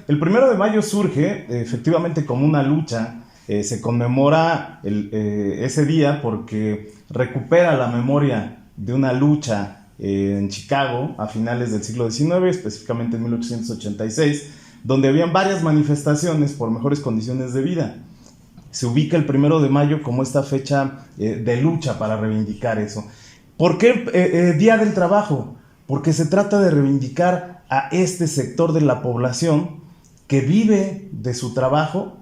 El 1 de mayo surge efectivamente como una lucha. Se conmemora ese día porque recupera la memoria de una lucha en Chicago a finales del siglo XIX, específicamente en 1886, donde habían varias manifestaciones por mejores condiciones de vida. Se ubica el 1 de mayo como esta fecha de lucha para reivindicar eso. ¿Por qué Día del Trabajo? Porque se trata de reivindicar a este sector de la población que vive de su trabajo,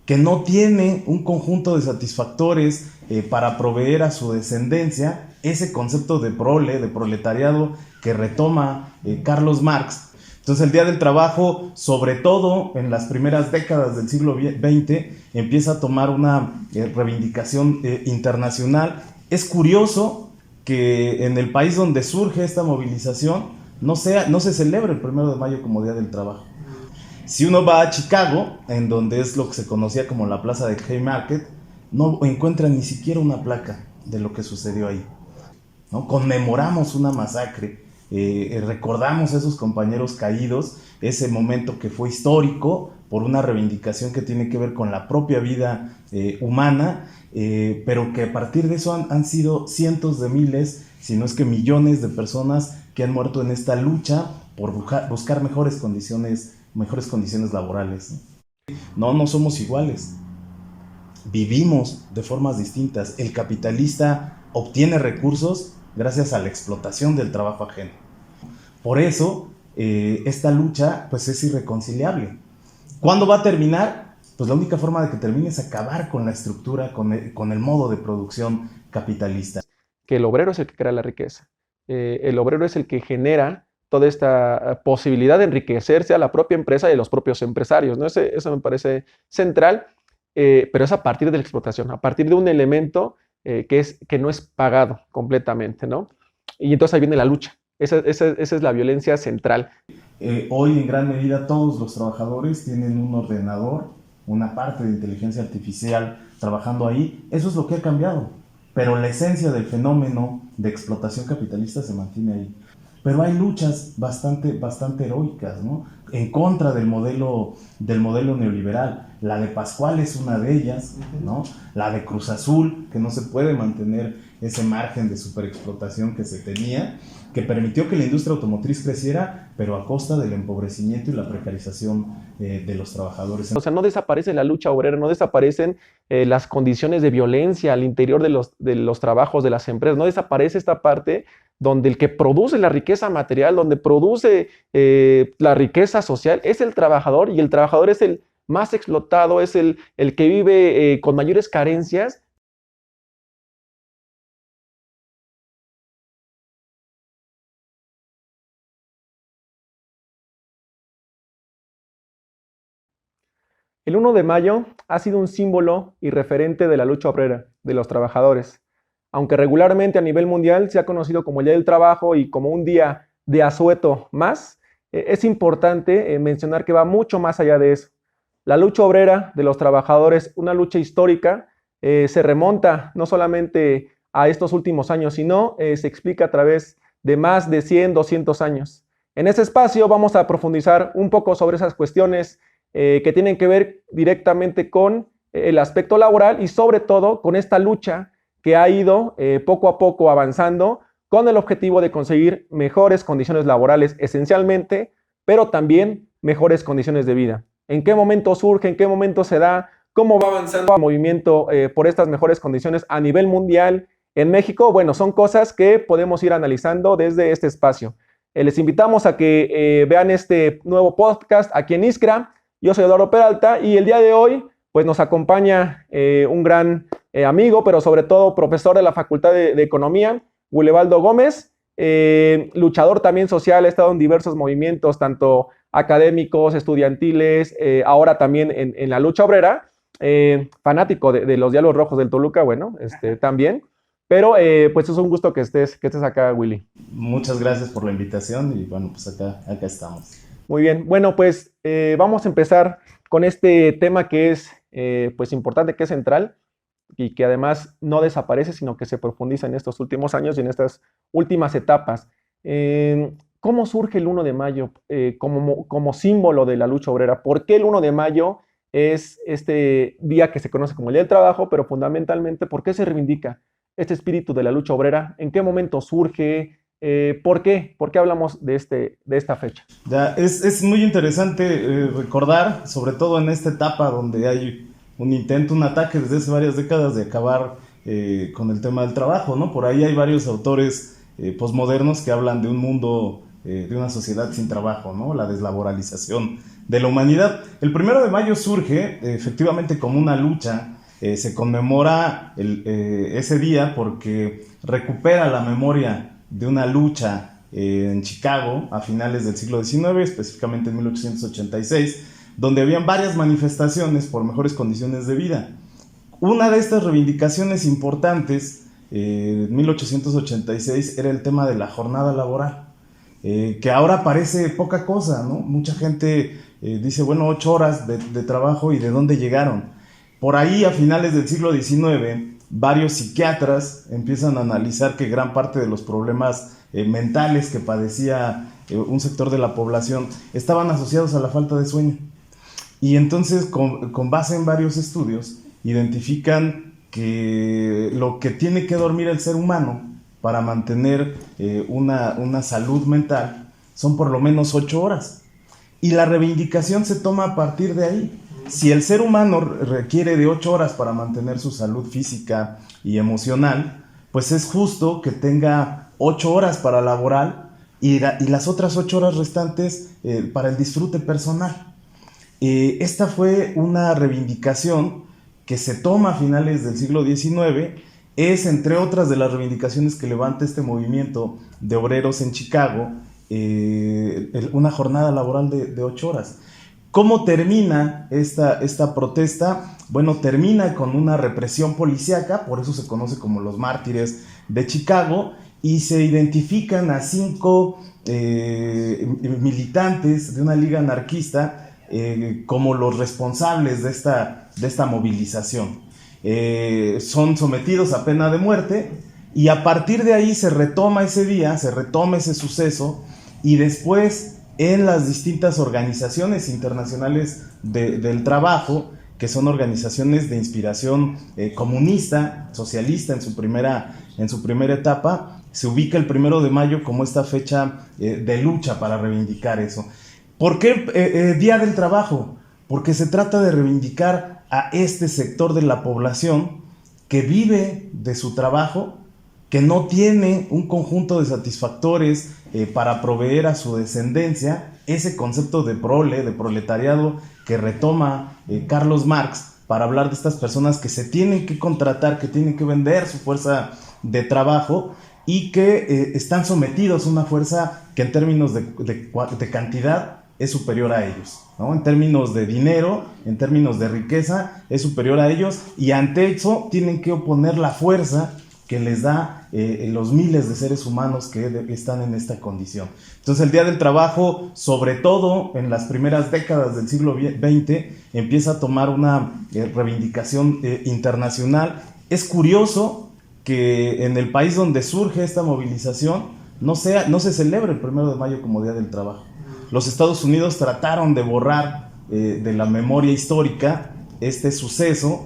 que no tiene un conjunto de satisfactores para proveer a su descendencia, ese concepto de prole, de proletariado que retoma Carlos Marx. Entonces el Día del Trabajo, sobre todo en las primeras décadas del siglo XX, empieza a tomar una reivindicación internacional. Es curioso que en el país donde surge esta movilización no se celebra el 1 de mayo como Día del Trabajo. Si uno va a Chicago, en donde es lo que se conocía como la plaza de Haymarket, no encuentra ni siquiera una placa de lo que sucedió ahí, ¿no? Conmemoramos una masacre, recordamos a esos compañeros caídos, ese momento que fue histórico por una reivindicación que tiene que ver con la propia vida humana, pero que a partir de eso han sido cientos de miles, si no es que millones de personas que han muerto en esta lucha por buscar mejores condiciones laborales. No somos iguales. Vivimos de formas distintas. El capitalista obtiene recursos gracias a la explotación del trabajo ajeno. Por eso, esta lucha pues, es irreconciliable. ¿Cuándo va a terminar? Pues la única forma de que termine es acabar con la estructura, con el modo de producción capitalista. Que el obrero es el que crea la riqueza. El obrero es el que genera toda esta posibilidad de enriquecerse a la propia empresa y a los propios empresarios, ¿no? Eso me parece central, pero es a partir de la explotación, a partir de un elemento que no es pagado completamente, ¿no? Y entonces ahí viene la lucha. Esa es la violencia central. Hoy en gran medida todos los trabajadores tienen un ordenador, una parte de inteligencia artificial trabajando ahí. Eso es lo que ha cambiado, pero la esencia del fenómeno de explotación capitalista se mantiene ahí. Pero hay luchas bastante heroicas, ¿no? En contra del modelo neoliberal. La de Pascual es una de ellas, ¿no? La de Cruz Azul, que no se puede mantener ese margen de superexplotación que se tenía, que permitió que la industria automotriz creciera, pero a costa del empobrecimiento y la precarización de los trabajadores. O sea, no desaparece la lucha obrera, no desaparecen las condiciones de violencia al interior de los trabajos de las empresas, no desaparece esta parte donde el que produce la riqueza material, donde produce la riqueza social, es el trabajador, y el trabajador es el más explotado, es el que vive con mayores carencias. El 1 de mayo ha sido un símbolo y referente de la lucha obrera, de los trabajadores. Aunque regularmente a nivel mundial se ha conocido como el Día del Trabajo y como un día de asueto más, es importante mencionar que va mucho más allá de eso. La lucha obrera de los trabajadores, una lucha histórica, se remonta no solamente a estos últimos años, sino se explica a través de más de 100, 200 años. En este espacio vamos a profundizar un poco sobre esas cuestiones que tienen que ver directamente con el aspecto laboral y sobre todo con esta lucha que ha ido poco a poco avanzando con el objetivo de conseguir mejores condiciones laborales esencialmente, pero también mejores condiciones de vida. ¿En qué momento surge? ¿En qué momento se da? ¿Cómo va avanzando el movimiento por estas mejores condiciones a nivel mundial? En México, bueno, son cosas que podemos ir analizando desde este espacio. Les invitamos a que vean este nuevo podcast aquí en Iskra. Yo soy Eduardo Peralta y el día de hoy pues nos acompaña un gran amigo, pero sobre todo profesor de la Facultad de Economía, Gulebaldo Gómez, luchador también social, ha estado en diversos movimientos, tanto académicos, estudiantiles, ahora también en la lucha obrera, fanático de los Diablos Rojos del Toluca, bueno, también. Pero pues es un gusto que estés acá, Willy. Muchas gracias por la invitación y bueno, pues acá estamos. Muy bien, bueno, pues vamos a empezar con este tema que es pues importante, que es central y que además no desaparece, sino que se profundiza en estos últimos años y en estas últimas etapas. ¿Cómo surge el 1 de mayo como símbolo de la lucha obrera? ¿Por qué el 1 de mayo es este día que se conoce como el Día del Trabajo, pero fundamentalmente, ¿por qué se reivindica este espíritu de la lucha obrera? ¿En qué momento surge? ¿Por qué? ¿Por qué hablamos de esta fecha? Ya, es muy interesante recordar, sobre todo en esta etapa donde hay un intento, un ataque desde hace varias décadas de acabar con el tema del trabajo, ¿no? Por ahí hay varios autores posmodernos que hablan de un mundo, de una sociedad sin trabajo, ¿no? La deslaboralización de la humanidad. El 1 de mayo surge efectivamente como una lucha, se conmemora ese día porque recupera la memoria de una lucha en Chicago a finales del siglo XIX, específicamente en 1886, donde habían varias manifestaciones por mejores condiciones de vida. Una de estas reivindicaciones importantes en 1886 era el tema de la jornada laboral, que ahora parece poca cosa, ¿no? Mucha gente dice, bueno, 8 horas de trabajo, ¿y de dónde llegaron? Por ahí, a finales del siglo XIX, varios psiquiatras empiezan a analizar que gran parte de los problemas mentales que padecía un sector de la población estaban asociados a la falta de sueño. Y entonces, con base en varios estudios, identifican que lo que tiene que dormir el ser humano para mantener una salud mental son por lo menos 8 horas. Y la reivindicación se toma a partir de ahí. Si el ser humano requiere de 8 horas para mantener su salud física y emocional, pues es justo que tenga 8 horas para laboral y las otras 8 horas restantes para el disfrute personal. Esta fue una reivindicación que se toma a finales del siglo XIX, es entre otras de las reivindicaciones que levanta este movimiento de obreros en Chicago, una jornada laboral de 8 horas. ¿Cómo termina esta protesta? Bueno, termina con una represión policíaca, por eso se conoce como los mártires de Chicago, y se identifican a 5 militantes de una liga anarquista como los responsables de esta movilización. Son sometidos a pena de muerte y a partir de ahí se retoma ese día, se retoma ese suceso y después en las distintas organizaciones internacionales del trabajo, que son organizaciones de inspiración comunista, socialista en su primera etapa, se ubica el 1 de mayo como esta fecha de lucha para reivindicar eso. ¿Por qué Día del Trabajo? Porque se trata de reivindicar a este sector de la población que vive de su trabajo, que no tiene un conjunto de satisfactores para proveer a su descendencia, ese concepto de proletariado que retoma Carlos Marx para hablar de estas personas que se tienen que contratar, que tienen que vender su fuerza de trabajo y que están sometidos a una fuerza que en términos de cantidad es superior a ellos, ¿no? En términos de dinero, en términos de riqueza, es superior a ellos y ante eso tienen que oponer la fuerza que les da los miles de seres humanos que están en esta condición. Entonces el Día del Trabajo, sobre todo en las primeras décadas del siglo XX, empieza a tomar una reivindicación internacional. Es curioso que en el país donde surge esta movilización no se celebre el 1 de mayo como Día del Trabajo. Los Estados Unidos trataron de borrar de la memoria histórica este suceso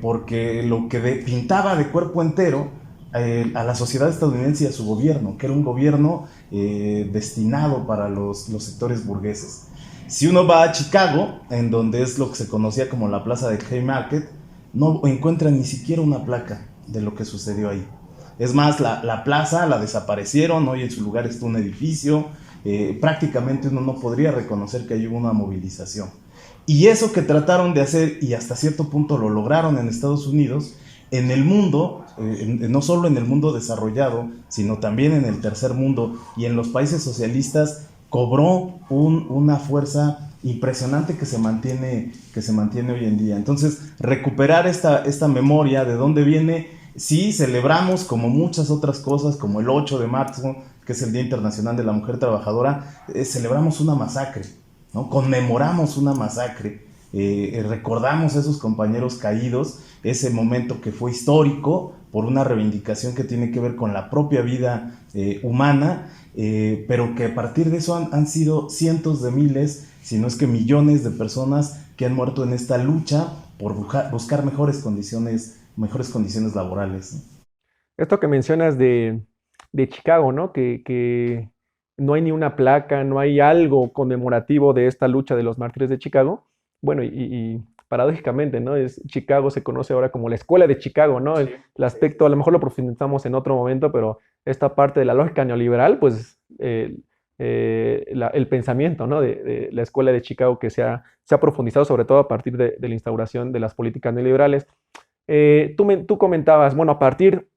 porque lo que pintaba de cuerpo entero a la sociedad estadounidense y a su gobierno, que era un gobierno destinado para los sectores burgueses. Si uno va a Chicago, en donde es lo que se conocía como la plaza de Haymarket, no encuentra ni siquiera una placa de lo que sucedió ahí. Es más, la plaza la desaparecieron, hoy en su lugar está un edificio, prácticamente uno no podría reconocer que ahí hubo una movilización. Y eso que trataron de hacer, y hasta cierto punto lo lograron en Estados Unidos, en el mundo, no solo en el mundo desarrollado, sino también en el tercer mundo y en los países socialistas, cobró una fuerza impresionante que se mantiene hoy en día. Entonces, recuperar esta memoria de dónde viene, sí, celebramos como muchas otras cosas, como el 8 de marzo, que es el Día Internacional de la Mujer Trabajadora, celebramos una masacre, ¿no? Conmemoramos una masacre, recordamos a esos compañeros caídos, ese momento que fue histórico por una reivindicación que tiene que ver con la propia vida humana, pero que a partir de eso han sido cientos de miles, si no es que millones de personas que han muerto en esta lucha por buscar mejores condiciones laborales, ¿no? Esto que mencionas de Chicago, ¿no? Que no hay ni una placa, no hay algo conmemorativo de esta lucha de los mártires de Chicago. Bueno, y paradójicamente, ¿no? Chicago se conoce ahora como la escuela de Chicago, ¿no? El aspecto, a lo mejor lo profundizamos en otro momento, pero esta parte de la lógica neoliberal, pues el pensamiento, ¿no? de la escuela de Chicago que se ha profundizado sobre todo a partir de la instauración de las políticas neoliberales. Tú comentabas, bueno, a partir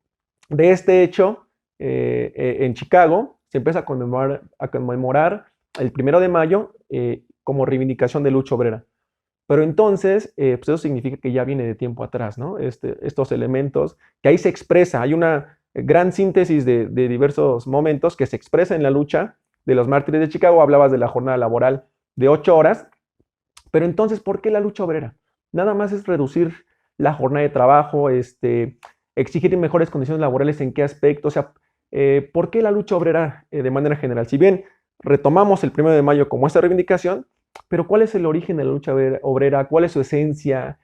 de este hecho, en Chicago se empieza a conmemorar el 1 de mayo como reivindicación de lucha obrera. Pero entonces, pues eso significa que ya viene de tiempo atrás, ¿no? Estos elementos, que ahí se expresa, hay una gran síntesis de diversos momentos que se expresa en la lucha de los mártires de Chicago. Hablabas de la jornada laboral de 8 horas, pero entonces, ¿por qué la lucha obrera? Nada más es reducir la jornada de trabajo, exigir mejores condiciones laborales, ¿en qué aspecto? O sea, ¿por qué la lucha obrera de manera general? Si bien retomamos el 1 de mayo como esta reivindicación, pero ¿cuál es el origen de la lucha obrera? ¿Cuál es su esencia?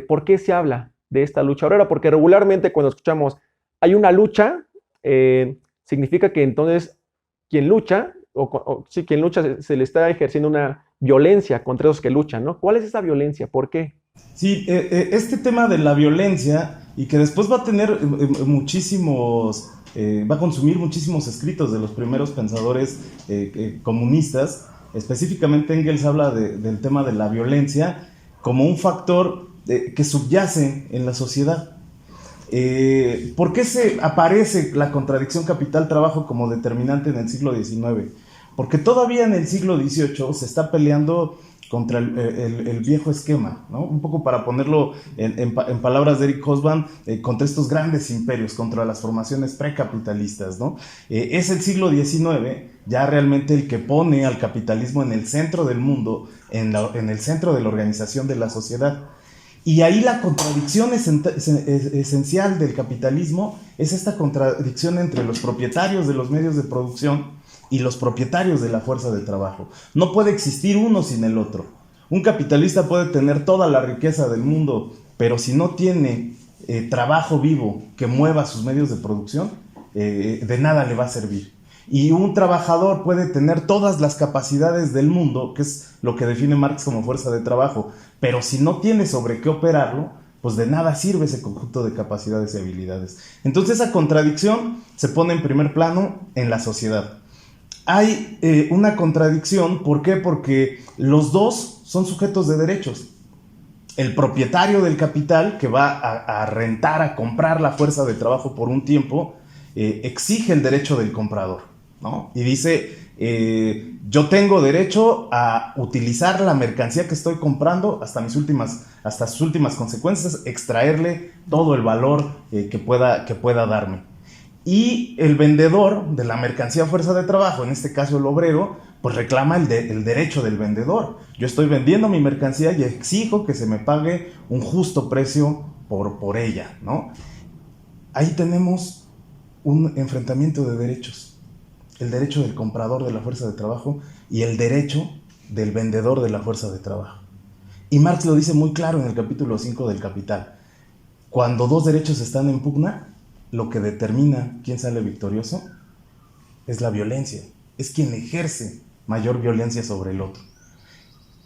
¿Por qué se habla de esta lucha obrera? Porque regularmente cuando escuchamos hay una lucha, significa que entonces quien lucha, sí, quien lucha se le está ejerciendo una violencia contra esos que luchan, ¿no? ¿Cuál es esa violencia? ¿Por qué? Sí, este tema de la violencia y que después va a tener muchísimos, va a consumir muchísimos escritos de los primeros pensadores comunistas. Específicamente Engels habla del tema de la violencia como un factor que subyace en la sociedad. ¿Por qué se aparece la contradicción capital-trabajo como determinante en el siglo XIX? Porque todavía en el siglo XVIII se está peleando contra el viejo esquema, ¿no? Un poco para ponerlo en palabras de Eric Hobsbawm, contra estos grandes imperios, contra las formaciones precapitalistas, ¿no? Es el siglo XIX ya realmente el que pone al capitalismo en el centro del mundo, en el centro de la organización de la sociedad. Y ahí la contradicción esencial del capitalismo es esta contradicción entre los propietarios de los medios de producción y los propietarios de la fuerza de trabajo. No puede existir uno sin el otro. Un capitalista puede tener toda la riqueza del mundo, pero si no tiene trabajo vivo que mueva sus medios de producción, de nada le va a servir. Y un trabajador puede tener todas las capacidades del mundo, que es lo que define Marx como fuerza de trabajo, pero si no tiene sobre qué operarlo, pues de nada sirve ese conjunto de capacidades y habilidades. Entonces esa contradicción se pone en primer plano en la sociedad. Hay una contradicción, ¿por qué? Porque los dos son sujetos de derechos. El propietario del capital, que va a rentar, a comprar la fuerza de trabajo por un tiempo, exige el derecho del comprador, ¿no? Y dice, yo tengo derecho a utilizar la mercancía que estoy comprando hasta sus últimas consecuencias, extraerle todo el valor que pueda darme. Y el vendedor de la mercancía fuerza de trabajo, en este caso el obrero, pues reclama el derecho del vendedor. Yo estoy vendiendo mi mercancía y exijo que se me pague un justo precio por ella, ¿no? Ahí tenemos un enfrentamiento de derechos. El derecho del comprador de la fuerza de trabajo y el derecho del vendedor de la fuerza de trabajo. Y Marx lo dice muy claro en el capítulo 5 del Capital. Cuando dos derechos están en pugna, lo que determina quién sale victorioso es la violencia. Es quien ejerce mayor violencia sobre el otro.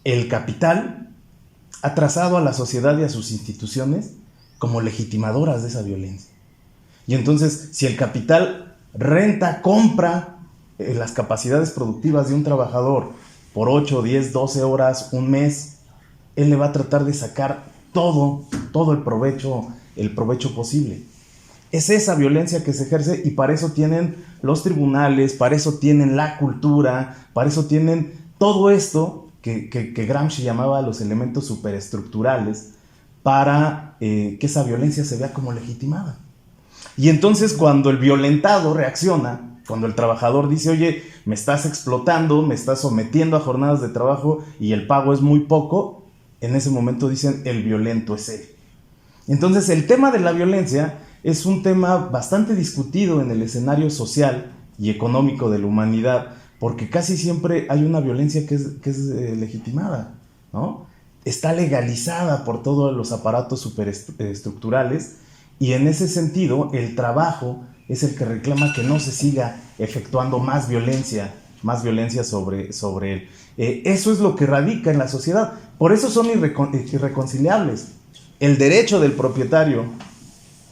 El capital ha trazado a la sociedad y a sus instituciones como legitimadoras de esa violencia. Y entonces, si el capital renta, compra las capacidades productivas de un trabajador por 8, 10, 12 horas, un mes, él le va a tratar de sacar todo el provecho posible. Es esa violencia que se ejerce y para eso tienen los tribunales, para eso tienen la cultura, para eso tienen todo esto que Gramsci llamaba los elementos superestructurales para que esa violencia se vea como legitimada. Y entonces cuando el violentado reacciona, cuando el trabajador dice, oye, me estás explotando, me estás sometiendo a jornadas de trabajo y el pago es muy poco, en ese momento dicen, el violento es él. Entonces el tema de la violencia es un tema bastante discutido en el escenario social y económico de la humanidad, porque casi siempre hay una violencia que es legitimada, ¿no? Está legalizada por todos los aparatos superestructurales, y en ese sentido el trabajo es el que reclama que no se siga efectuando más violencia sobre él. Eso es lo que radica en la sociedad. Por eso son irreconciliables. El derecho del propietario,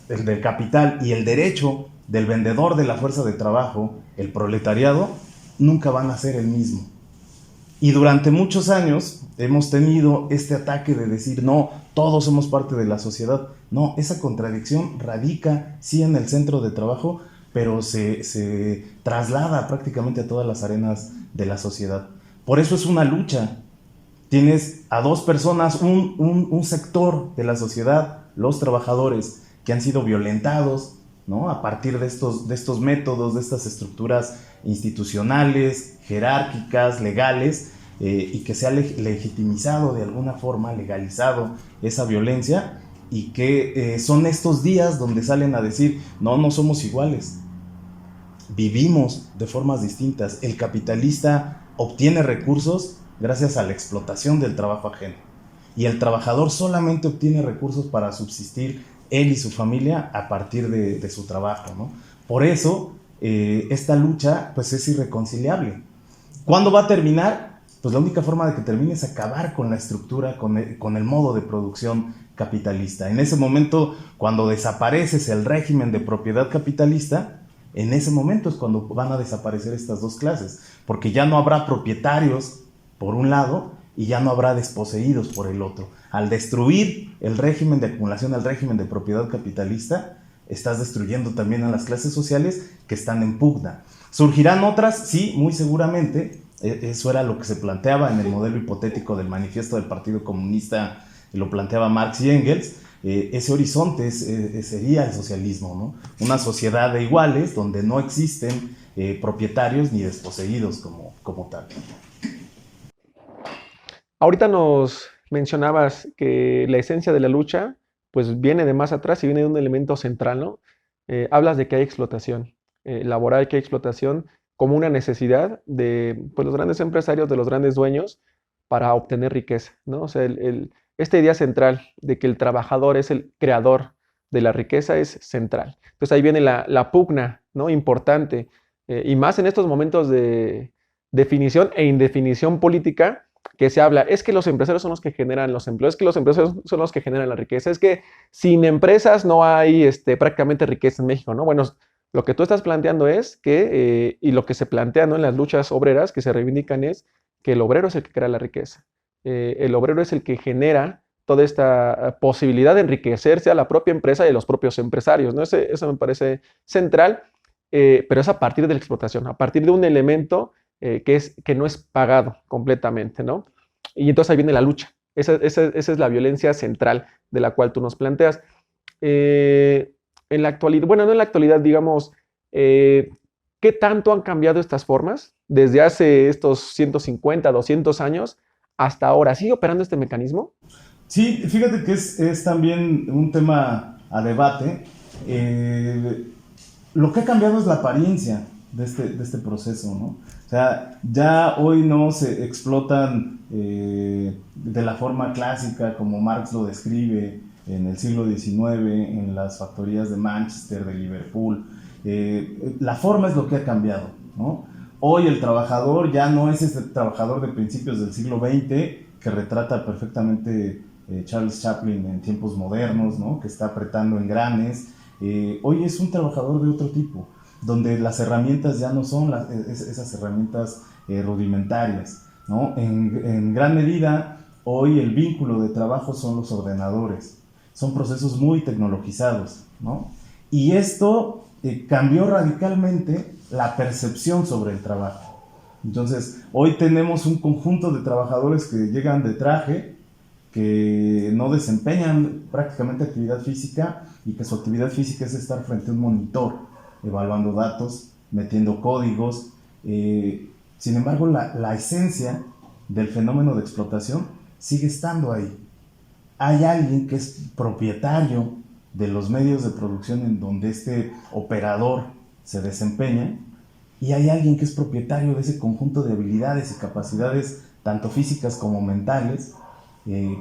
el del capital, y el derecho del vendedor de la fuerza de trabajo, el proletariado, nunca van a ser el mismo. Y durante muchos años hemos tenido este ataque de decir, no, todos somos parte de la sociedad. No, esa contradicción radica sí en el centro de trabajo, pero se traslada prácticamente a todas las arenas de la sociedad. Por eso es una lucha. Tienes a dos personas, un sector de la sociedad, los trabajadores, que han sido violentados, ¿no? A partir de estos métodos, de estas estructuras institucionales, jerárquicas, legales, y que se ha legitimizado de alguna forma, legalizado esa violencia, y que son estos días donde salen a decir, no, no somos iguales, vivimos de formas distintas. El capitalista obtiene recursos gracias a la explotación del trabajo ajeno, y el trabajador solamente obtiene recursos para subsistir él y su familia a partir de su trabajo, ¿no? Por eso esta lucha pues es irreconciliable. ¿Cuándo va a terminar? Pues la única forma de que termine es acabar con la estructura, con el modo de producción capitalista. En ese momento, cuando desapareces el régimen de propiedad capitalista, en ese momento es cuando van a desaparecer estas dos clases, porque ya no habrá propietarios por un lado y ya no habrá desposeídos por el otro. Al destruir el régimen de acumulación, el régimen de propiedad capitalista, estás destruyendo también a las clases sociales que están en pugna. ¿Surgirán otras? Sí, muy seguramente. Eso era lo que se planteaba en el modelo hipotético del manifiesto del Partido Comunista, lo planteaba Marx y Engels. Ese horizonte sería el socialismo, ¿no? Una sociedad de iguales donde no existen propietarios ni desposeídos como tal. Ahorita nos mencionabas que la esencia de la lucha pues viene de más atrás y viene de un elemento central, ¿no? Hablas de que hay explotación laboral, que hay explotación como una necesidad de pues, los grandes empresarios, de los grandes dueños, para obtener riqueza, ¿no? O sea, esta idea central de que el trabajador es el creador de la riqueza es central. Entonces ahí viene la pugna, ¿no? Importante, y más en estos momentos de definición e indefinición política, que se habla, es que los empresarios son los que generan los empleos, es que los empresarios son los que generan la riqueza, es que sin empresas no hay prácticamente riqueza en México, ¿no? Bueno, lo que tú estás planteando es que, y lo que se plantea, ¿no?, en las luchas obreras que se reivindican es que el obrero es el que crea la riqueza. El obrero es el que genera toda esta posibilidad de enriquecerse a la propia empresa y a los propios empresarios, ¿no? Eso me parece central, pero es a partir de la explotación, a partir de un elemento que no es pagado completamente, ¿no? Y entonces ahí viene la lucha. Esa es la violencia central de la cual tú nos planteas. En la actualidad, bueno, no en la actualidad, digamos, ¿qué tanto han cambiado estas formas desde hace estos 150, 200 años hasta ahora? ¿Sigue operando este mecanismo? Sí, fíjate que es también un tema a debate. Lo que ha cambiado es la apariencia de este proceso, ¿no? O sea, ya hoy no se explotan de la forma clásica como Marx lo describe en el siglo XIX, en las factorías de Manchester, de Liverpool. La forma es lo que ha cambiado, ¿no? Hoy el trabajador ya no es ese trabajador de principios del siglo XX que retrata perfectamente Charles Chaplin en tiempos modernos, ¿no? Que está apretando engranes. Hoy es un trabajador de otro tipo, donde las herramientas ya no son esas herramientas rudimentarias, ¿no? En gran medida, hoy el vínculo de trabajo son los ordenadores, son procesos muy tecnologizados, ¿no? Y esto cambió radicalmente la percepción sobre el trabajo. Entonces, hoy tenemos un conjunto de trabajadores que llegan de traje, que no desempeñan prácticamente actividad física y que su actividad física es estar frente a un monitor, evaluando datos, metiendo códigos. Sin embargo, la esencia del fenómeno de explotación sigue estando ahí. Hay alguien que es propietario de los medios de producción en donde este operador se desempeña, y hay alguien que es propietario de ese conjunto de habilidades y capacidades, tanto físicas como mentales,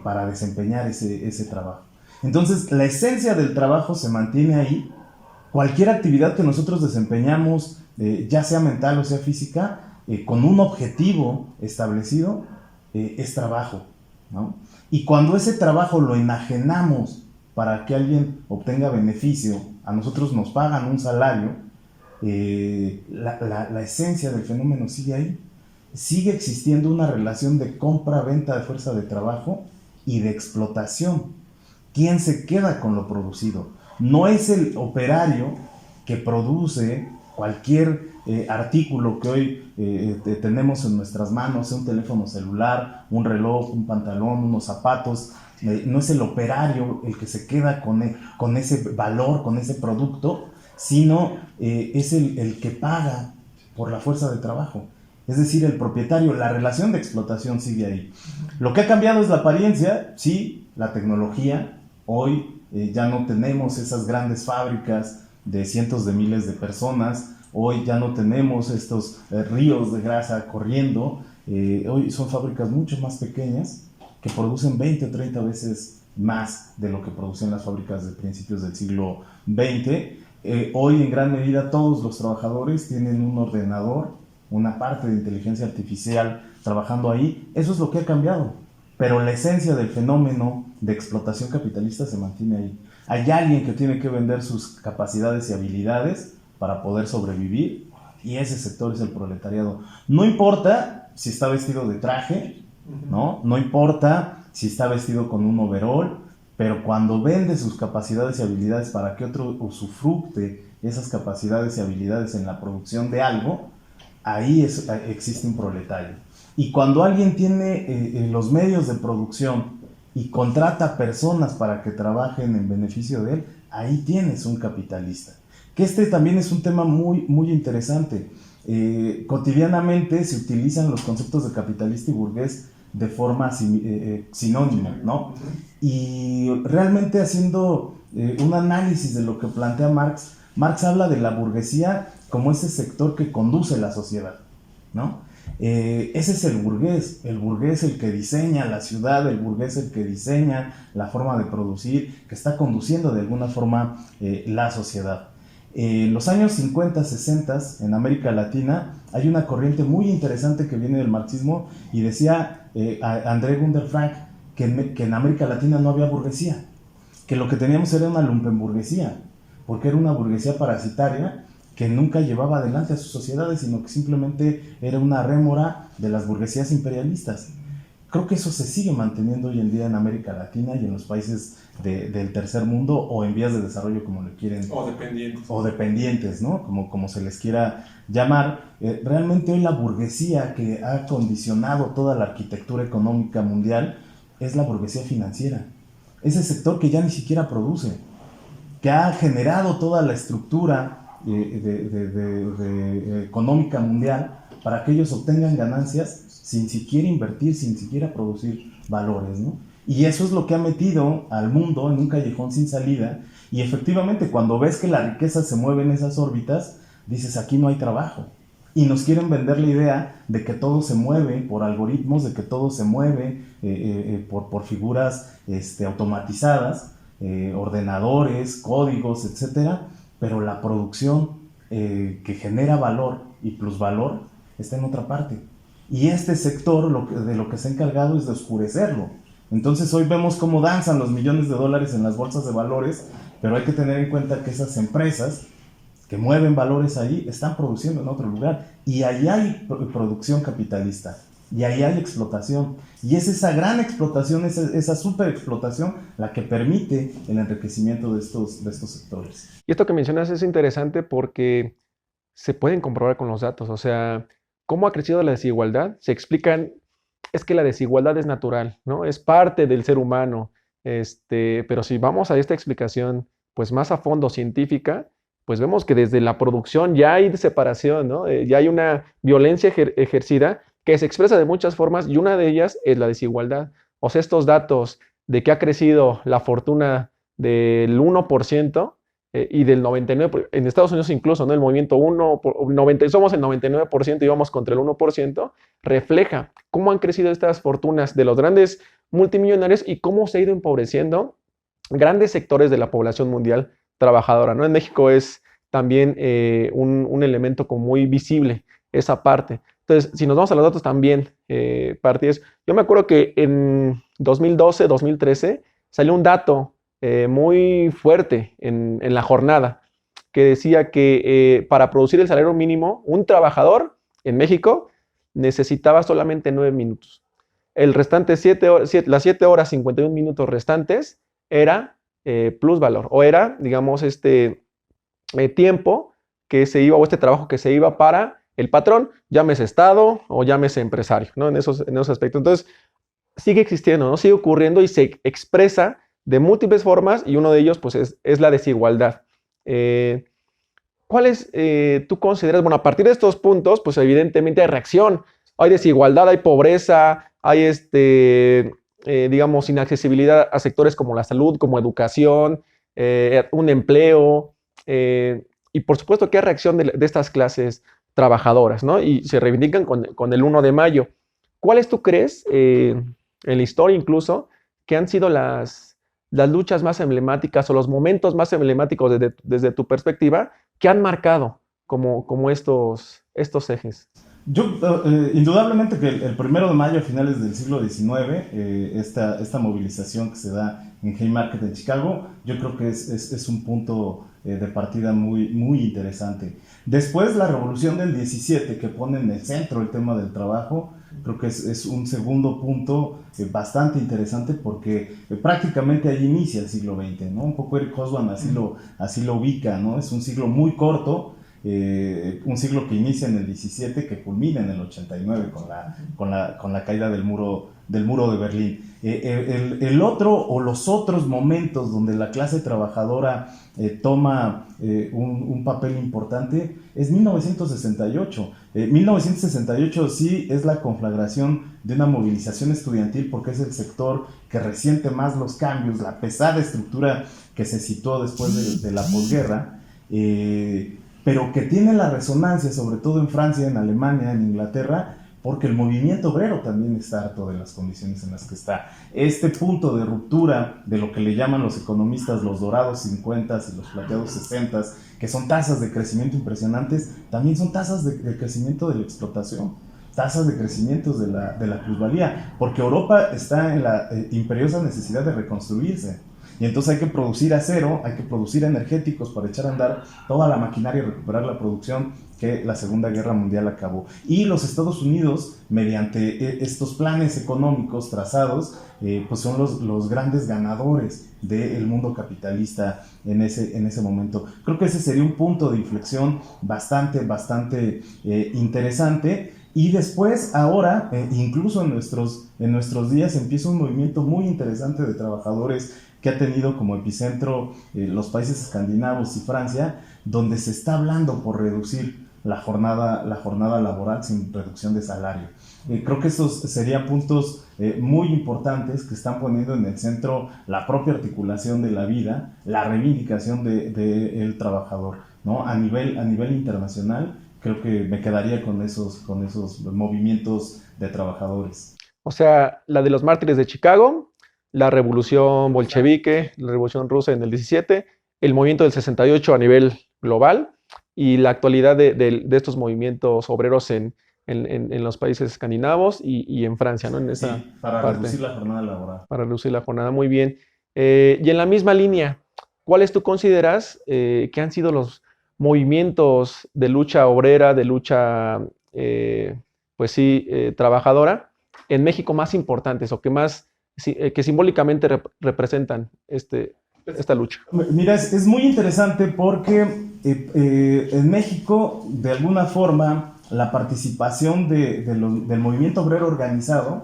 para desempeñar ese trabajo. Entonces, la esencia del trabajo se mantiene ahí. Cualquier actividad que nosotros desempeñamos, ya sea mental o sea física, con un objetivo establecido, es trabajo, ¿no? Y cuando ese trabajo lo enajenamos para que alguien obtenga beneficio, a nosotros nos pagan un salario, la esencia del fenómeno sigue ahí. Sigue existiendo una relación de compra-venta de fuerza de trabajo y de explotación. ¿Quién se queda con lo producido? No es el operario que produce cualquier artículo que hoy tenemos en nuestras manos, sea un teléfono celular, un reloj, un pantalón, unos zapatos. No es el operario el que se queda con ese valor, con ese producto, sino es el que paga por la fuerza de trabajo. Es decir, el propietario. La relación de explotación sigue ahí. Lo que ha cambiado es la apariencia, sí, la tecnología. Hoy ya no tenemos esas grandes fábricas de cientos de miles de personas. Hoy ya no tenemos estos ríos de grasa corriendo. Hoy son fábricas mucho más pequeñas que producen 20 o 30 veces más de lo que producían las fábricas de principios del siglo XX. Hoy en gran medida todos los trabajadores tienen un ordenador, una parte de inteligencia artificial trabajando ahí. Eso es lo que ha cambiado, pero la esencia del fenómeno de explotación capitalista se mantiene ahí. Hay alguien que tiene que vender sus capacidades y habilidades para poder sobrevivir, y ese sector es el proletariado. No importa si está vestido de traje, no importa si está vestido con un overol, pero cuando vende sus capacidades y habilidades para que otro usufructe esas capacidades y habilidades en la producción de algo, ahí existe un proletario. Y cuando alguien tiene los medios de producción y contrata personas para que trabajen en beneficio de él, ahí tienes un capitalista. Que también es un tema muy, muy interesante. Cotidianamente se utilizan los conceptos de capitalista y burgués de forma sinónima, ¿no? Y realmente haciendo un análisis de lo que plantea Marx, Marx habla de la burguesía como ese sector que conduce la sociedad, ¿no? Ese es el burgués el que diseña la ciudad, el burgués el que diseña la forma de producir, que está conduciendo de alguna forma la sociedad. En los años 50, 60, en América Latina, hay una corriente muy interesante que viene del marxismo y decía André Gunder Frank que en América Latina no había burguesía, que lo que teníamos era una lumpenburguesía, porque era una burguesía parasitaria que nunca llevaba adelante a sus sociedades, sino que simplemente era una rémora de las burguesías imperialistas. Creo que eso se sigue manteniendo hoy en día en América Latina y en los países del tercer mundo o en vías de desarrollo, como le quieren. O dependientes. O dependientes, ¿no? Como se les quiera llamar. Realmente hoy la burguesía que ha condicionado toda la arquitectura económica mundial es la burguesía financiera. Ese sector que ya ni siquiera produce, que ha generado toda la estructura económica mundial para que ellos obtengan ganancias sin siquiera invertir, sin siquiera producir valores, ¿no? Y eso es lo que ha metido al mundo en un callejón sin salida. Y efectivamente, cuando ves que la riqueza se mueve en esas órbitas, dices, aquí no hay trabajo. Y nos quieren vender la idea de que todo se mueve por algoritmos, de que todo se mueve por figuras automatizadas, ordenadores, códigos, etcétera. Pero la producción que genera valor y plusvalor está en otra parte. Y este sector de lo que se ha encargado es de oscurecerlo. Entonces hoy vemos cómo danzan los millones de dólares en las bolsas de valores, pero hay que tener en cuenta que esas empresas que mueven valores ahí están produciendo en otro lugar. Y ahí hay producción capitalista. Y ahí hay explotación. Y es esa gran explotación, esa superexplotación, la que permite el enriquecimiento de estos sectores. Y esto que mencionas es interesante porque se pueden comprobar con los datos. O sea, cómo ha crecido la desigualdad. Se explican, es que la desigualdad es natural, ¿no? Es parte del ser humano. Pero si vamos a esta explicación, pues más a fondo científica, pues vemos que desde la producción ya hay separación, ¿no? Ya hay una violencia ejercida que se expresa de muchas formas y una de ellas es la desigualdad. O sea, estos datos de que ha crecido la fortuna del 1%, y del 99%, en Estados Unidos incluso, ¿no? El movimiento 90, somos el 99% y vamos contra el 1%, refleja cómo han crecido estas fortunas de los grandes multimillonarios y cómo se ha ido empobreciendo grandes sectores de la población mundial trabajadora, ¿no? En México es también un elemento como muy visible esa parte. Entonces, si nos vamos a los datos también, partidos, yo me acuerdo que en 2012, 2013, salió un dato muy fuerte en la jornada, que decía que para producir el salario mínimo, un trabajador en México necesitaba solamente 9 minutos. El restante las 7 horas 51 minutos restantes era plusvalor, o era, digamos, tiempo que se iba, o este trabajo que se iba para el patrón, llámese Estado o llámese empresario, ¿no? En esos aspectos. Entonces, sigue existiendo, ¿no? Sigue ocurriendo y se expresa de múltiples formas y uno de ellos, pues, es la desigualdad. ¿Cuáles tú consideras? Bueno, a partir de estos puntos, pues, evidentemente hay reacción. Hay desigualdad, hay pobreza, hay, digamos, inaccesibilidad a sectores como la salud, como educación, un empleo, y por supuesto que hay reacción de estas clases trabajadoras, ¿no? Y se reivindican con el 1 de mayo. ¿Cuáles tú crees, en la historia incluso, que han sido las luchas más emblemáticas o los momentos más emblemáticos desde tu perspectiva que han marcado como estos ejes? Yo, indudablemente que el 1 de mayo a finales del siglo XIX, esta movilización que se da en Haymarket en Chicago, yo creo que es un punto de partida muy, muy interesante. Después la revolución del 17, que pone en el centro el tema del trabajo, creo que es un segundo punto bastante interesante porque prácticamente ahí inicia el siglo XX, ¿no? Un poco Eric Hobsbawm así lo ubica, ¿no? Es un siglo muy corto, un siglo que inicia en el 17, que culmina en el 89 con la caída del muro de Berlín. El otro o los otros momentos donde la clase trabajadora toma un papel importante es 1968. 1968 sí es la conflagración de una movilización estudiantil porque es el sector que resiente más los cambios, la pesada estructura que se situó después de la posguerra, pero que tiene la resonancia sobre todo en Francia, en Alemania, en Inglaterra, porque el movimiento obrero también está harto de las condiciones en las que está. Este punto de ruptura de lo que le llaman los economistas los dorados 50 y los plateados 60, que son tasas de crecimiento impresionantes, también son tasas de crecimiento de la explotación, tasas de crecimiento de la plusvalía, porque Europa está en la imperiosa necesidad de reconstruirse. Y entonces hay que producir acero, hay que producir energéticos para echar a andar toda la maquinaria y recuperar la producción que la Segunda Guerra Mundial acabó. Y los Estados Unidos, mediante estos planes económicos trazados, pues son los grandes ganadores del mundo capitalista en ese momento. Creo que ese sería un punto de inflexión bastante interesante. Y después, ahora, incluso en nuestros días, empieza un movimiento muy interesante de trabajadores que ha tenido como epicentro los países escandinavos y Francia, donde se está hablando por reducir la jornada laboral sin reducción de salario. Creo que estos serían puntos muy importantes que están poniendo en el centro la propia articulación de la vida, la reivindicación del trabajador, ¿no? A nivel internacional, creo que me quedaría con esos movimientos de trabajadores. O sea, la de los mártires de Chicago, la revolución bolchevique, la revolución rusa en el 17, el movimiento del 68 a nivel global y la actualidad de estos movimientos obreros en los países escandinavos y en Francia, ¿no? En esa sí, para parte, reducir la jornada laboral. Para reducir la jornada, muy bien. Y en la misma línea, ¿cuáles tú consideras que han sido los movimientos de lucha obrera, de lucha, trabajadora en México más importantes o que simbólicamente representan esta lucha? Mira, es muy interesante porque en México, de alguna forma, la participación del movimiento obrero organizado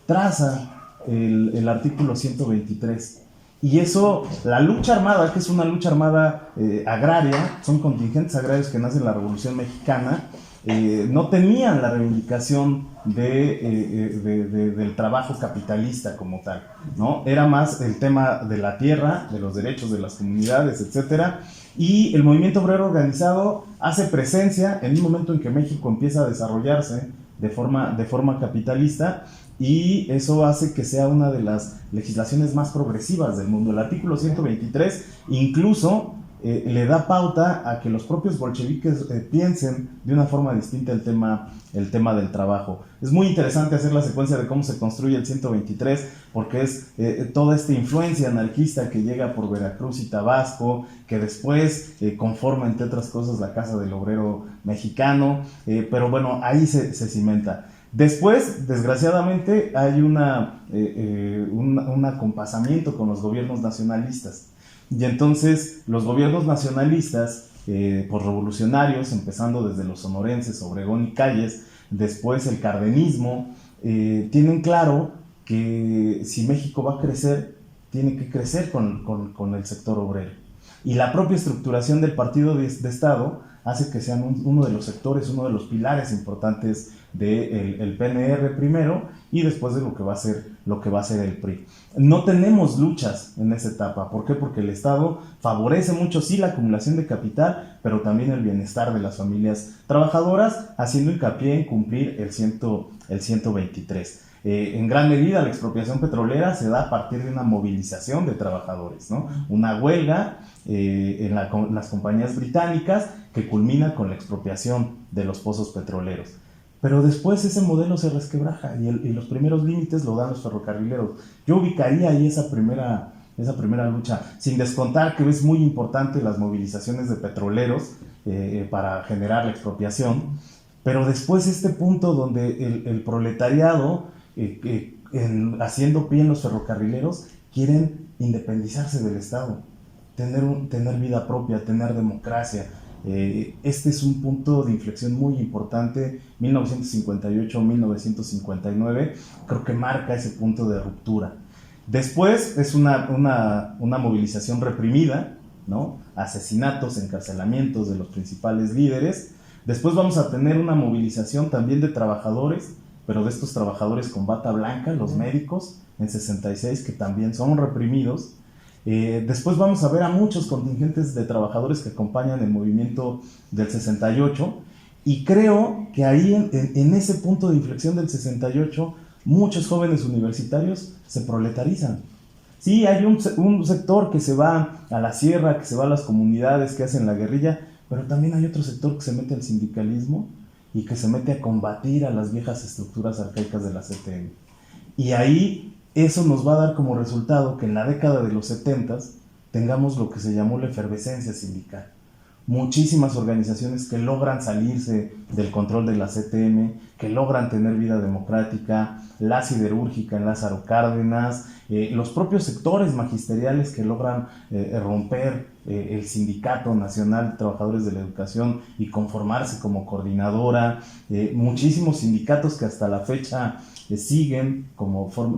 traza el artículo 123. Y eso, la lucha armada, que es una lucha armada agraria, son contingentes agrarios que nacen en la Revolución Mexicana, no tenían la reivindicación del trabajo capitalista como tal, ¿no? Era más el tema de la tierra, de los derechos de las comunidades, etcétera. Y el movimiento obrero organizado hace presencia en un momento en que México empieza a desarrollarse de forma capitalista, y eso hace que sea una de las legislaciones más progresivas del mundo. El artículo 123 incluso le da pauta a que los propios bolcheviques piensen de una forma distinta el tema del trabajo. Es muy interesante hacer la secuencia de cómo se construye el 123, porque es toda esta influencia anarquista que llega por Veracruz y Tabasco, que después conforma, entre otras cosas, la Casa del Obrero Mexicano, pero bueno, ahí se cimenta. Después, desgraciadamente, hay un acompasamiento con los gobiernos nacionalistas. Y entonces los gobiernos nacionalistas, por revolucionarios, empezando desde los sonorenses, Obregón y Calles, después el cardenismo, tienen claro que si México va a crecer, tiene que crecer con el sector obrero. Y la propia estructuración del partido de Estado hace que sean uno de los sectores, uno de los pilares importantes del PNR primero, y después de lo que va a ser el PRI. No tenemos luchas en esa etapa. ¿Por qué? Porque el Estado favorece mucho, sí, la acumulación de capital, pero también el bienestar de las familias trabajadoras, haciendo hincapié en cumplir el 123. En gran medida la expropiación petrolera se da a partir de una movilización de trabajadores, ¿no? Una huelga en las compañías británicas que culmina con la expropiación de los pozos petroleros. Pero después ese modelo se resquebraja y los primeros límites lo dan los ferrocarrileros. Yo ubicaría ahí esa primera lucha, sin descontar que es muy importante las movilizaciones de petroleros para generar la expropiación, pero después este punto donde el proletariado, haciendo pie en los ferrocarrileros, quieren independizarse del Estado, tener vida propia, tener democracia. Este es un punto de inflexión muy importante, 1958-1959, creo que marca ese punto de ruptura. Después es una movilización reprimida, ¿no? Asesinatos, encarcelamientos de los principales líderes. Después vamos a tener una movilización también de trabajadores, pero de estos trabajadores con bata blanca, los médicos, en 66, que también son reprimidos. Después vamos a ver a muchos contingentes de trabajadores que acompañan el movimiento del 68, y creo que ahí en ese punto de inflexión del 68 muchos jóvenes universitarios se proletarizan. Sí, hay un sector que se va a la sierra, que se va a las comunidades, que hacen la guerrilla, pero también hay otro sector que se mete al sindicalismo y que se mete a combatir a las viejas estructuras arcaicas de la CTM. Y ahí eso nos va a dar como resultado que en la década de los 70 tengamos lo que se llamó la efervescencia sindical. Muchísimas organizaciones que logran salirse del control de la CTM, que logran tener vida democrática, la siderúrgica en Lázaro Cárdenas, los propios sectores magisteriales que logran romper el Sindicato Nacional de Trabajadores de la Educación y conformarse como coordinadora, muchísimos sindicatos que hasta la fecha siguen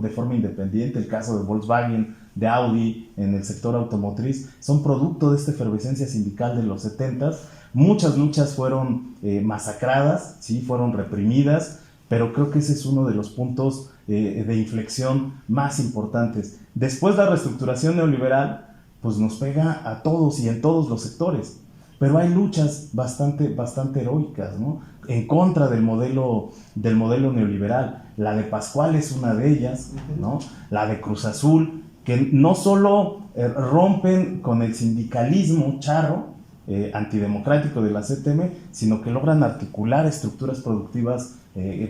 de forma independiente, el caso de Volkswagen, de Audi en el sector automotriz, son producto de esta efervescencia sindical de los 70s. Muchas luchas fueron masacradas, ¿sí? Fueron reprimidas, pero creo que ese es uno de los puntos de inflexión más importantes. Después la reestructuración neoliberal pues nos pega a todos y en todos los sectores, pero hay luchas bastante heroicas, ¿no? En contra del modelo neoliberal. La de Pascual es una de ellas, ¿no? La de Cruz Azul, que no solo rompen con el sindicalismo charro, antidemocrático de la CTM, sino que logran articular estructuras productivas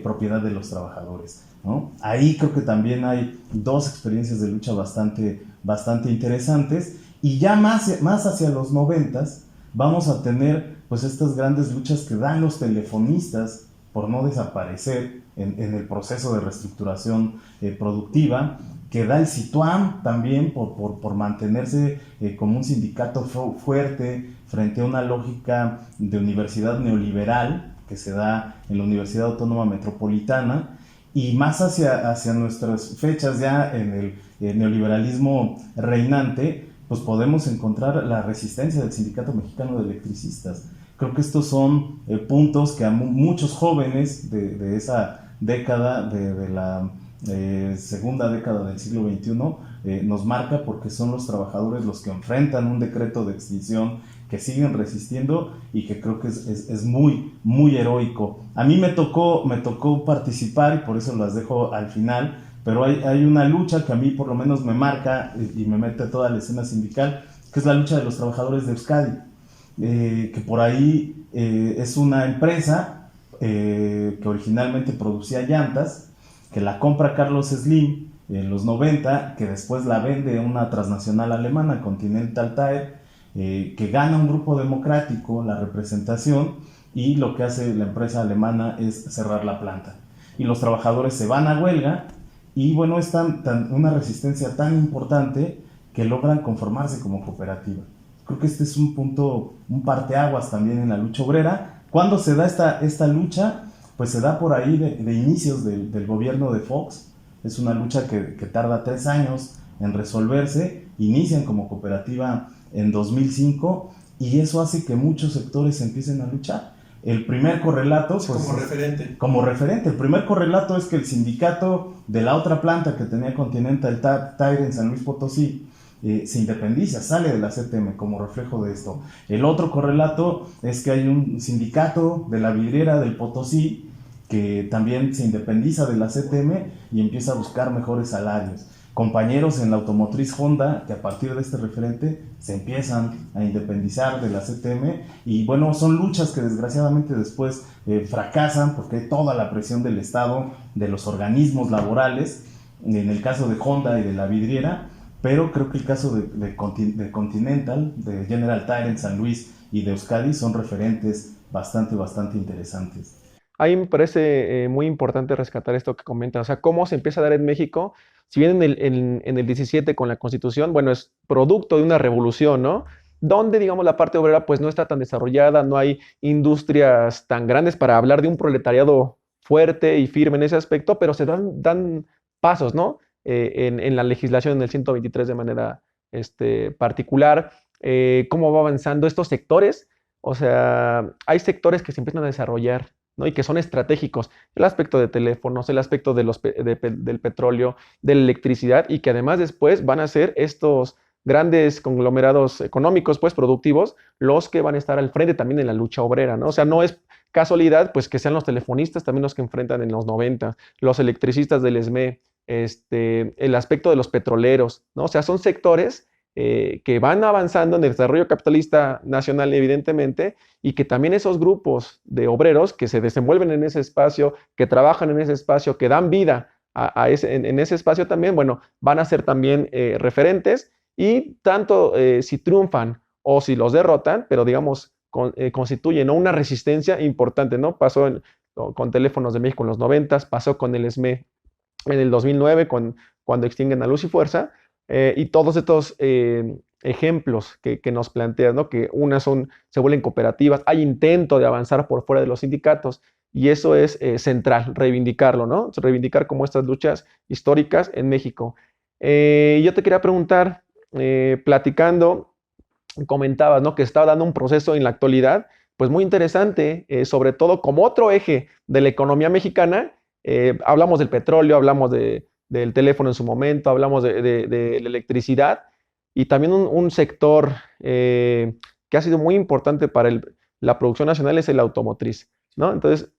propiedad de los trabajadores, ¿no? Ahí creo que también hay dos experiencias de lucha bastante interesantes, y ya más hacia los 90s vamos a tener pues estas grandes luchas que dan los telefonistas por no desaparecer en el proceso de reestructuración productiva, que da el Situam también por mantenerse como un sindicato fuerte frente a una lógica de universidad neoliberal que se da en la Universidad Autónoma Metropolitana, y más hacia nuestras fechas ya en el neoliberalismo reinante, pues podemos encontrar la resistencia del Sindicato Mexicano de Electricistas. Creo que estos son puntos que a muchos jóvenes de esa década, de la segunda década del siglo XXI, nos marca, porque son los trabajadores los que enfrentan un decreto de extinción, que siguen resistiendo y que creo que es muy, muy heroico. A mí me tocó participar, y por eso las dejo al final, pero hay una lucha que a mí por lo menos me marca y me mete a toda la escena sindical, que es la lucha de los trabajadores de Euskadi, que por ahí es una empresa que originalmente producía llantas, que la compra Carlos Slim en los 90, que después la vende a una transnacional alemana, Continental Tire, que gana un grupo democrático la representación, y lo que hace la empresa alemana es cerrar la planta. Y los trabajadores se van a huelga, y bueno, es una resistencia tan importante que logran conformarse como cooperativa. Creo que este es un punto, un parteaguas también en la lucha obrera. ¿Cuándo se da esta lucha? Pues se da por ahí de inicios del gobierno de Fox. Es una lucha que tarda 3 años en resolverse. Inician como cooperativa en 2005, y eso hace que muchos sectores empiecen a luchar. El primer correlato, pues, como referente, el primer correlato es que el sindicato de la otra planta que tenía Continental Tire en San Luis Potosí se independiza, sale de la CTM como reflejo de esto. El otro correlato es que hay un sindicato de la vidriera del Potosí que también se independiza de la CTM y empieza a buscar mejores salarios. Compañeros en la automotriz Honda, que a partir de este referente se empiezan a independizar de la CTM, y bueno, son luchas que desgraciadamente después fracasan, porque hay toda la presión del Estado, de los organismos laborales, en el caso de Honda y de la vidriera, pero creo que el caso de Continental, de General Tire en San Luis y de Euskadi son referentes bastante interesantes. Ahí me parece muy importante rescatar esto que comentas, o sea, cómo se empieza a dar en México, si bien en el 17 con la Constitución, bueno, es producto de una revolución, ¿no? Donde, digamos, la parte obrera pues no está tan desarrollada, no hay industrias tan grandes para hablar de un proletariado fuerte y firme en ese aspecto, pero se dan pasos, ¿no? En la legislación en el 123 de manera particular, cómo va avanzando estos sectores, o sea, hay sectores que se empiezan a desarrollar, ¿no? Y que son estratégicos, el aspecto de teléfonos, el aspecto del petróleo, de la electricidad, y que además después van a ser estos grandes conglomerados económicos, pues productivos, los que van a estar al frente también en la lucha obrera, ¿no? O sea, no es casualidad, pues, que sean los telefonistas también los que enfrentan en los 90, los electricistas del ESME, el aspecto de los petroleros, ¿no? O sea, son sectores que van avanzando en el desarrollo capitalista nacional, evidentemente, y que también esos grupos de obreros que se desenvuelven en ese espacio, que trabajan en ese espacio, que dan vida en ese espacio también, bueno, van a ser también referentes, y tanto si triunfan o si los derrotan, pero digamos, constituyen, ¿no?, una resistencia importante, ¿no? Pasó con Teléfonos de México en los 90, pasó con el ESME en el 2009, cuando extinguen a Luz y Fuerza, y todos estos ejemplos que nos plantean, ¿no? Que unas se vuelven cooperativas, hay intento de avanzar por fuera de los sindicatos, y eso es central, reivindicarlo, ¿no? Reivindicar como estas luchas históricas en México. Yo te quería preguntar, platicando, comentabas, ¿no?, que estaba dando un proceso en la actualidad, pues muy interesante, sobre todo como otro eje de la economía mexicana. Hablamos del petróleo, hablamos del teléfono en su momento, hablamos de la electricidad, y también un sector que ha sido muy importante para la producción nacional es el automotriz, ¿no? Entonces,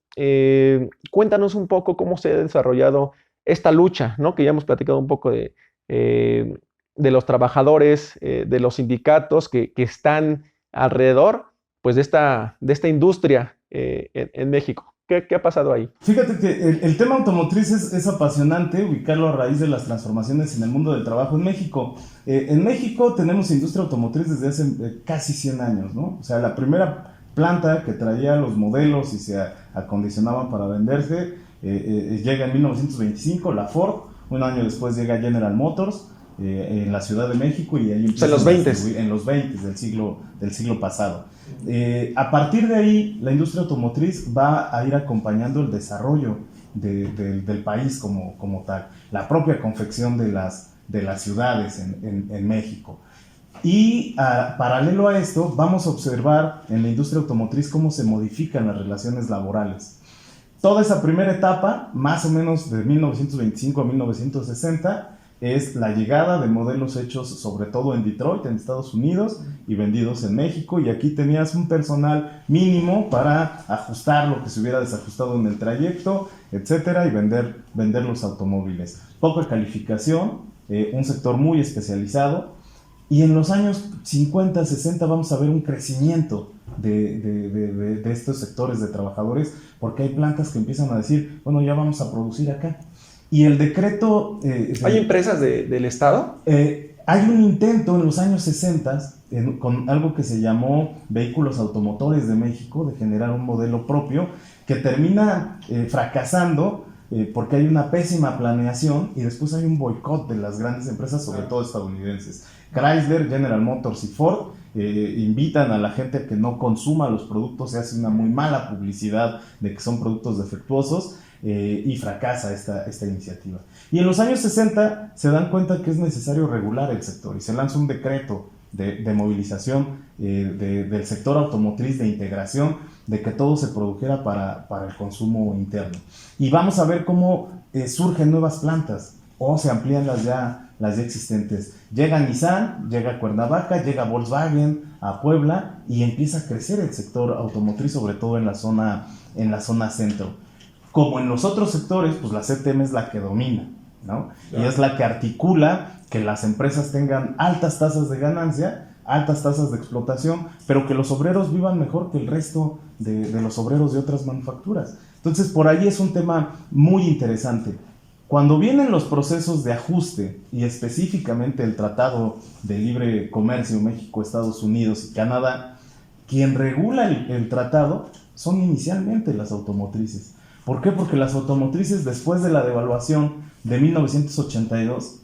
cuéntanos un poco cómo se ha desarrollado esta lucha, ¿no? Que ya hemos platicado un poco de los trabajadores, de los sindicatos que están alrededor, pues, de esta industria en México. ¿Qué ha pasado ahí? Fíjate que el tema automotriz es apasionante ubicarlo a raíz de las transformaciones en el mundo del trabajo en México. En México tenemos industria automotriz desde hace casi 100 años, ¿no? O sea, la primera planta que traía los modelos y se acondicionaban para venderse llega en 1925, la Ford. Un año después llega General Motors en la Ciudad de México, y ahí empieza en los 20. En los 20 del siglo pasado. A partir de ahí, la industria automotriz va a ir acompañando el desarrollo del país como tal, la propia confección de las ciudades en México. Y paralelo a esto, vamos a observar en la industria automotriz cómo se modifican las relaciones laborales. Toda esa primera etapa, más o menos de 1925 a 1960, es la llegada de modelos hechos sobre todo en Detroit, en Estados Unidos, y vendidos en México, y aquí tenías un personal mínimo para ajustar lo que se hubiera desajustado en el trayecto, etcétera, y vender los automóviles. Poca calificación, un sector muy especializado, y en los años 50, 60 vamos a ver un crecimiento de estos sectores de trabajadores, porque hay plantas que empiezan a decir, bueno, ya vamos a producir acá. Y el decreto... ¿Hay empresas del Estado? Hay un intento en los años 60 con algo que se llamó Vehículos Automotores de México, de generar un modelo propio, que termina fracasando porque hay una pésima planeación y después hay un boicot de las grandes empresas, sobre todo estadounidenses. Chrysler, General Motors y Ford invitan a la gente a que no consuma los productos, se hace una muy mala publicidad de que son productos defectuosos, y fracasa esta iniciativa. Y en los años 60 se dan cuenta que es necesario regular el sector y se lanza un decreto de movilización del sector automotriz, de integración, de que todo se produjera para el consumo interno. Y vamos a ver cómo surgen nuevas plantas o se amplían las ya existentes. Llega Nissan, llega Cuernavaca, llega Volkswagen a Puebla y empieza a crecer el sector automotriz, sobre todo en la zona centro. Como en los otros sectores, pues la CTM es la que domina, ¿no? Claro. Y es la que articula que las empresas tengan altas tasas de ganancia, altas tasas de explotación, pero que los obreros vivan mejor que el resto de los obreros de otras manufacturas. Entonces, por ahí es un tema muy interesante. Cuando vienen los procesos de ajuste, y específicamente el Tratado de Libre Comercio México, Estados Unidos y Canadá, quien regula el tratado son inicialmente las automotrices. ¿Por qué? Porque las automotrices, después de la devaluación de 1982,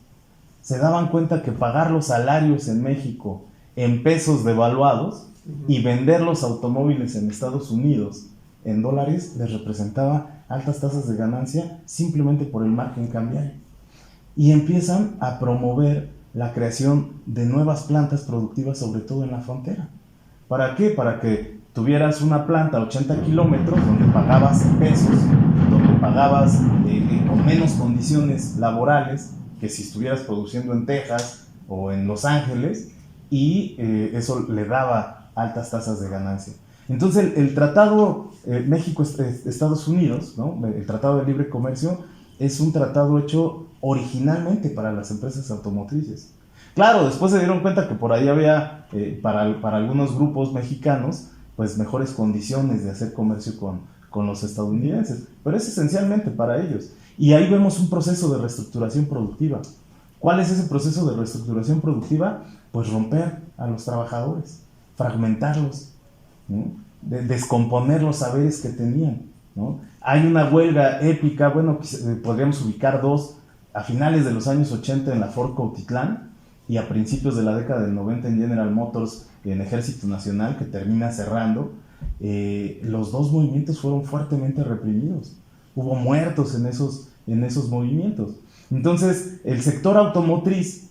se daban cuenta que pagar los salarios en México en pesos devaluados y vender los automóviles en Estados Unidos en dólares les representaba altas tasas de ganancia simplemente por el margen cambiario. Y empiezan a promover la creación de nuevas plantas productivas, sobre todo en la frontera. ¿Para qué? Para que tuvieras una planta a 80 kilómetros donde pagabas pesos, donde pagabas con menos condiciones laborales que si estuvieras produciendo en Texas o en Los Ángeles, y eso le daba altas tasas de ganancia. Entonces el tratado México-Estados Unidos, ¿no? El Tratado de Libre Comercio, es un tratado hecho originalmente para las empresas automotrices. Claro, después se dieron cuenta que por ahí había, para algunos grupos mexicanos, pues mejores condiciones de hacer comercio con los estadounidenses, pero es esencialmente para ellos. Y ahí vemos un proceso de reestructuración productiva. ¿Cuál es ese proceso de reestructuración productiva? Pues romper a los trabajadores, fragmentarlos, ¿no? Descomponer los saberes que tenían, ¿no? Hay una huelga épica, bueno, podríamos ubicar dos, a finales de los años 80 en la Ford Cuautitlán y a principios de la década del 90 en General Motors, en Ejército Nacional, que termina cerrando. Los dos movimientos fueron fuertemente reprimidos. Hubo muertos en esos movimientos. Entonces, el sector automotriz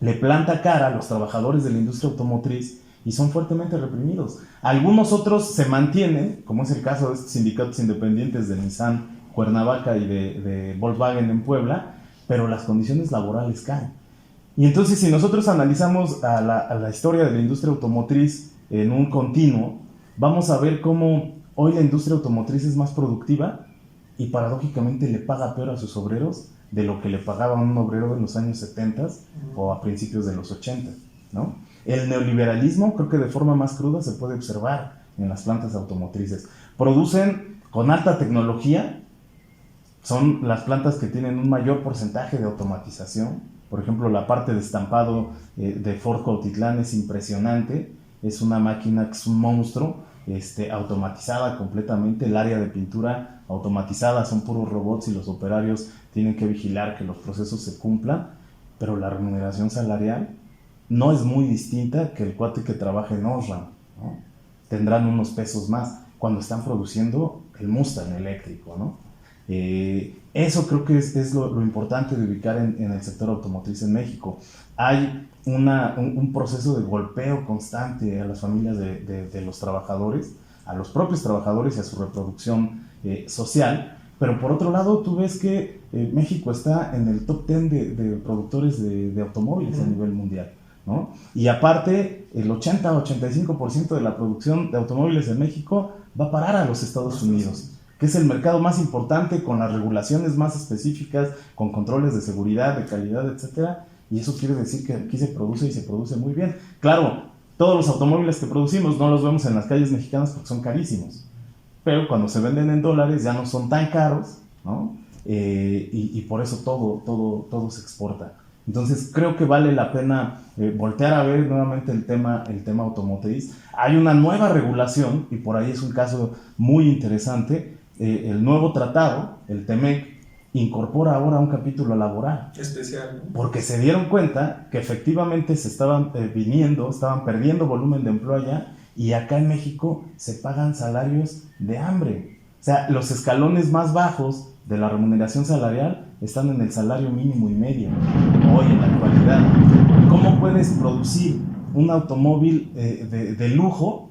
le planta cara a los trabajadores de la industria automotriz y son fuertemente reprimidos. Algunos otros se mantienen, como es el caso de estos sindicatos independientes de Nissan Cuernavaca y de Volkswagen en Puebla, pero las condiciones laborales caen. Y entonces, si nosotros analizamos a la historia de la industria automotriz en un continuo, vamos a ver cómo hoy la industria automotriz es más productiva y paradójicamente le paga peor a sus obreros de lo que le pagaba un obrero en los años 70 o a principios de los 80, ¿no? El neoliberalismo, creo que de forma más cruda se puede observar en las plantas automotrices. Producen con alta tecnología, son las plantas que tienen un mayor porcentaje de automatización. Por ejemplo, la parte de estampado de Ford Cuautitlán es impresionante, es una máquina que es un monstruo, automatizada completamente. El área de pintura automatizada, son puros robots y los operarios tienen que vigilar que los procesos se cumplan, pero la remuneración salarial no es muy distinta que el cuate que trabaja en Osram, ¿no? Tendrán unos pesos más cuando están produciendo el Mustang eléctrico, ¿no? Eso creo que es lo importante de ubicar en el sector automotriz en México. Hay un proceso de golpeo constante a las familias de los trabajadores, a los propios trabajadores y a su reproducción social, pero por otro lado tú ves que México está en el top 10 de productores de automóviles a nivel mundial, ¿no? Y aparte, el 80-85% de la producción de automóviles en México va a parar a los Estados Unidos, que es el mercado más importante, con las regulaciones más específicas, con controles de seguridad, de calidad, etcétera. Y eso quiere decir que aquí se produce y se produce muy bien. Claro, todos los automóviles que producimos no los vemos en las calles mexicanas porque son carísimos, pero cuando se venden en dólares ya no son tan caros, ¿no? Y por eso todo se exporta. Entonces creo que vale la pena voltear a ver nuevamente el tema automotriz. Hay una nueva regulación, y por ahí es un caso muy interesante. El nuevo tratado, el TEMEC, incorpora ahora un capítulo laboral. Especial, ¿no? Porque se dieron cuenta que efectivamente se estaban estaban perdiendo volumen de empleo allá, y acá en México se pagan salarios de hambre. O sea, los escalones más bajos de la remuneración salarial están en el salario mínimo y medio, hoy en la actualidad. ¿Cómo puedes producir un automóvil de lujo,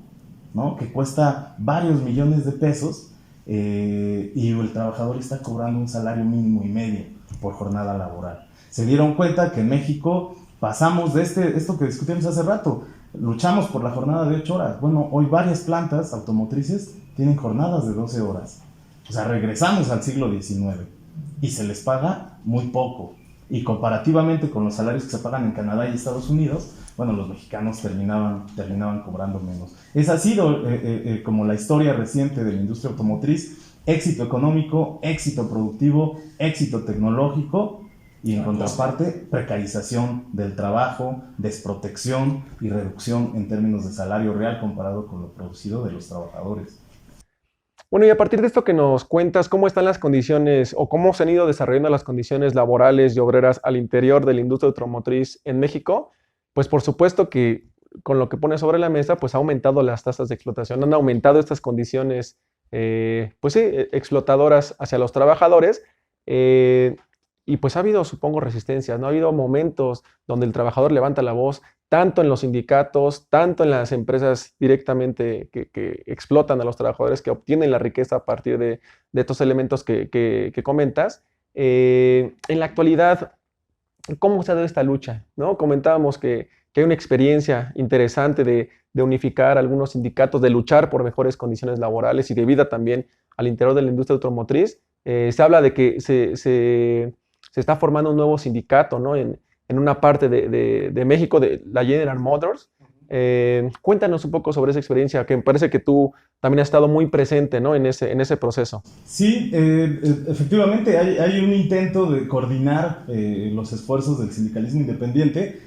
¿no?, que cuesta varios millones de pesos, y el trabajador está cobrando un salario mínimo y medio por jornada laboral? Se dieron cuenta que en México pasamos de esto que discutimos hace rato, luchamos por la jornada de 8 horas. Bueno, hoy varias plantas automotrices tienen jornadas de 12 horas. O sea, regresamos al siglo XIX y se les paga muy poco. Y comparativamente con los salarios que se pagan en Canadá y Estados Unidos, bueno, los mexicanos terminaban cobrando menos. Esa ha sido como la historia reciente de la industria automotriz: éxito económico, éxito productivo, éxito tecnológico, y en contraparte, precarización del trabajo, desprotección y reducción en términos de salario real comparado con lo producido de los trabajadores. Bueno, y a partir de esto que nos cuentas, ¿cómo están las condiciones o cómo se han ido desarrollando las condiciones laborales y obreras al interior de la industria automotriz en México? Pues por supuesto que con lo que pones sobre la mesa, pues ha aumentado las tasas de explotación, han aumentado estas condiciones, pues sí, explotadoras hacia los trabajadores, y pues ha habido, supongo, resistencias, ¿no? Ha habido momentos donde el trabajador levanta la voz, tanto en los sindicatos, tanto en las empresas directamente que explotan a los trabajadores, que obtienen la riqueza a partir de estos elementos que comentas. En la actualidad, ¿cómo se ha dado esta lucha, ¿no? Comentábamos que hay una experiencia interesante de unificar algunos sindicatos, de luchar por mejores condiciones laborales y de vida también al interior de la industria automotriz. Se habla de que se está formando un nuevo sindicato, ¿no?, en una parte de México, de la General Motors. Cuéntanos un poco sobre esa experiencia, que me parece que tú también has estado muy presente, ¿no?, en ese proceso. Sí, efectivamente hay un intento de coordinar los esfuerzos del sindicalismo independiente.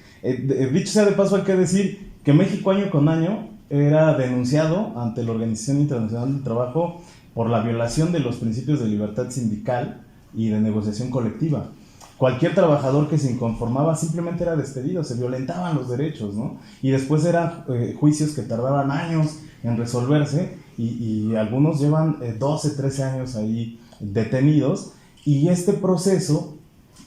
Dicho sea de paso, hay que decir que México año con año era denunciado ante la Organización Internacional del Trabajo por la violación de los principios de libertad sindical y de negociación colectiva. Cualquier trabajador que se inconformaba simplemente era despedido, se violentaban los derechos, ¿no? Y después eran juicios que tardaban años en resolverse, y algunos llevan 12, 13 años ahí detenidos, y este proceso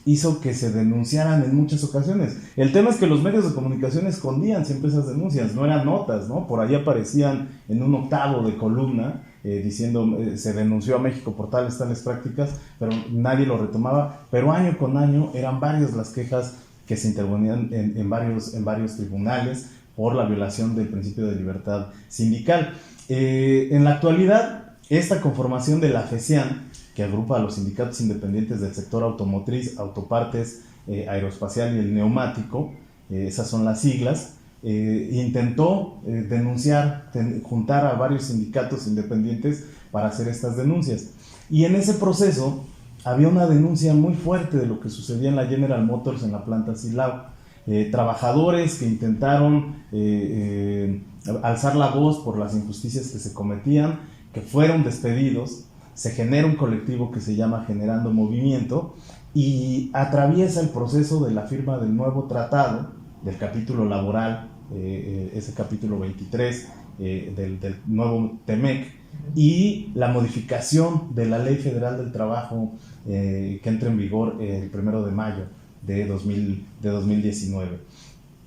hizo que se denunciaran en muchas ocasiones. El tema es que los medios de comunicación escondían siempre esas denuncias, no eran notas, ¿no? Por ahí aparecían en un octavo de columna diciendo se denunció a México por tales prácticas, pero nadie lo retomaba. Pero año con año eran varias las quejas que se interponían en varios tribunales por la violación del principio de libertad sindical. En la actualidad, esta conformación de la FESIAN, que agrupa a los sindicatos independientes del sector automotriz, autopartes, aeroespacial y el neumático, esas son las siglas, intentó denunciar, juntar a varios sindicatos independientes para hacer estas denuncias. Y en ese proceso había una denuncia muy fuerte de lo que sucedía en la General Motors en la planta Silao. Trabajadores que intentaron alzar la voz por las injusticias que se cometían, que fueron despedidos. Se genera un colectivo que se llama Generando Movimiento, y atraviesa el proceso de la firma del nuevo tratado, del capítulo laboral, ese capítulo 23 del nuevo TEMEC, y la modificación de la Ley Federal del Trabajo que entra en vigor el 1 de mayo de 2019.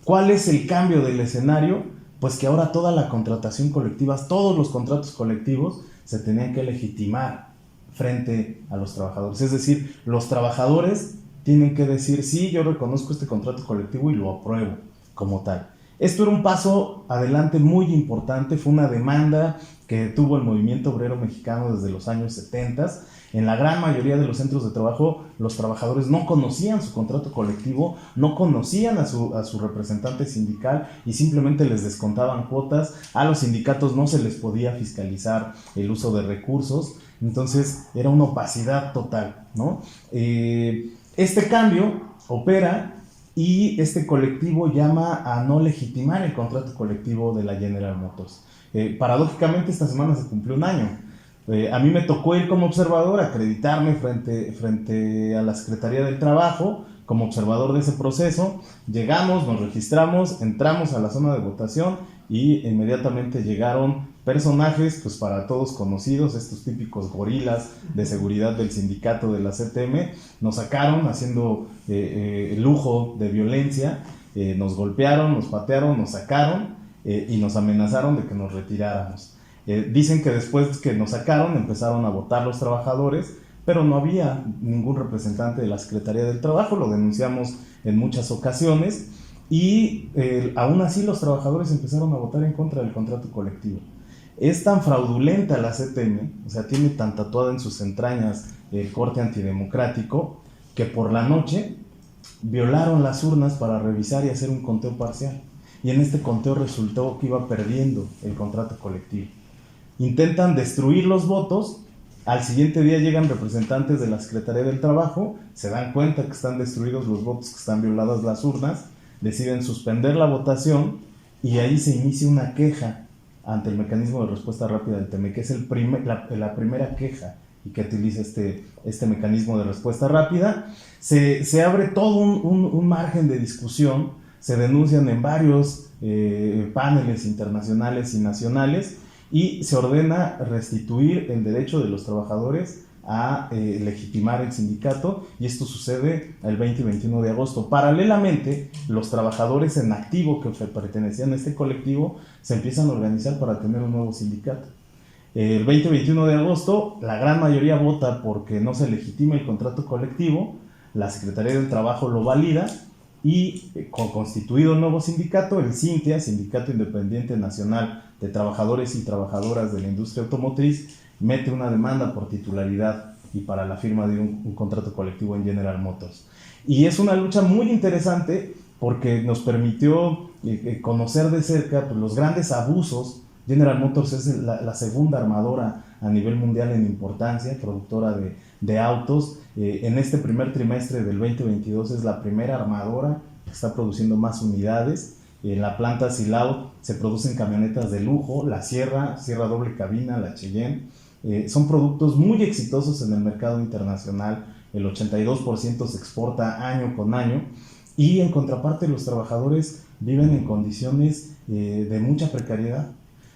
¿Cuál es el cambio del escenario? Pues que ahora toda la contratación colectiva, todos los contratos colectivos se tenían que legitimar frente a los trabajadores. Es decir, los trabajadores tienen que decir, sí, yo reconozco este contrato colectivo y lo apruebo como tal. Esto era un paso adelante muy importante, fue una demanda que tuvo el movimiento obrero mexicano desde los años 70. En la gran mayoría de los centros de trabajo, los trabajadores no conocían su contrato colectivo, no conocían a su representante sindical y simplemente les descontaban cuotas. A los sindicatos no se les podía fiscalizar el uso de recursos, entonces era una opacidad total, ¿no? Este cambio opera y este colectivo llama a no legitimar el contrato colectivo de la General Motors. Paradójicamente, esta semana se cumplió un año. A mí me tocó ir como observador, acreditarme frente a la Secretaría del Trabajo como observador de ese proceso. Llegamos, nos registramos, entramos a la zona de votación y inmediatamente llegaron personajes, pues para todos conocidos, estos típicos gorilas de seguridad del sindicato de la CTM, nos sacaron haciendo lujo de violencia, nos golpearon, nos patearon, nos sacaron y nos amenazaron de que nos retiráramos. Dicen que después que nos sacaron empezaron a votar los trabajadores, pero no había ningún representante de la Secretaría del Trabajo, lo denunciamos en muchas ocasiones y aún así los trabajadores empezaron a votar en contra del contrato colectivo. Es tan fraudulenta la CTM, o sea, tiene tan tatuada en sus entrañas el corte antidemocrático, que por la noche violaron las urnas para revisar y hacer un conteo parcial. Y en este conteo resultó que iba perdiendo el contrato colectivo. Intentan destruir los votos, al siguiente día llegan representantes de la Secretaría del Trabajo, se dan cuenta que están destruidos los votos, que están violadas las urnas, deciden suspender la votación y ahí se inicia una queja ante el mecanismo de respuesta rápida del TEMEC, que es la primera queja y que utiliza este mecanismo de respuesta rápida. Se abre todo un margen de discusión, se denuncian en varios paneles internacionales y nacionales y se ordena restituir el derecho de los trabajadores a legitimar el sindicato, y esto sucede el 20 y 21 de agosto. Paralelamente, los trabajadores en activo que pertenecían a este colectivo se empiezan a organizar para tener un nuevo sindicato. El 20 y 21 de agosto, la gran mayoría vota porque no se legitima el contrato colectivo, la Secretaría del Trabajo lo valida y constituido el nuevo sindicato, el SINTIA, Sindicato Independiente Nacional de Trabajadores y Trabajadoras de la Industria Automotriz, mete una demanda por titularidad y para la firma de un contrato colectivo en General Motors. Y es una lucha muy interesante porque nos permitió conocer de cerca pues, los grandes abusos. General Motors es la segunda armadora a nivel mundial en importancia, productora de autos. En este primer trimestre del 2022 es la primera armadora que está produciendo más unidades. En la planta Silao se producen camionetas de lujo, la Sierra doble cabina, la Cheyenne. Son productos muy exitosos en el mercado internacional, el 82% se exporta año con año y en contraparte los trabajadores viven en condiciones de mucha precariedad.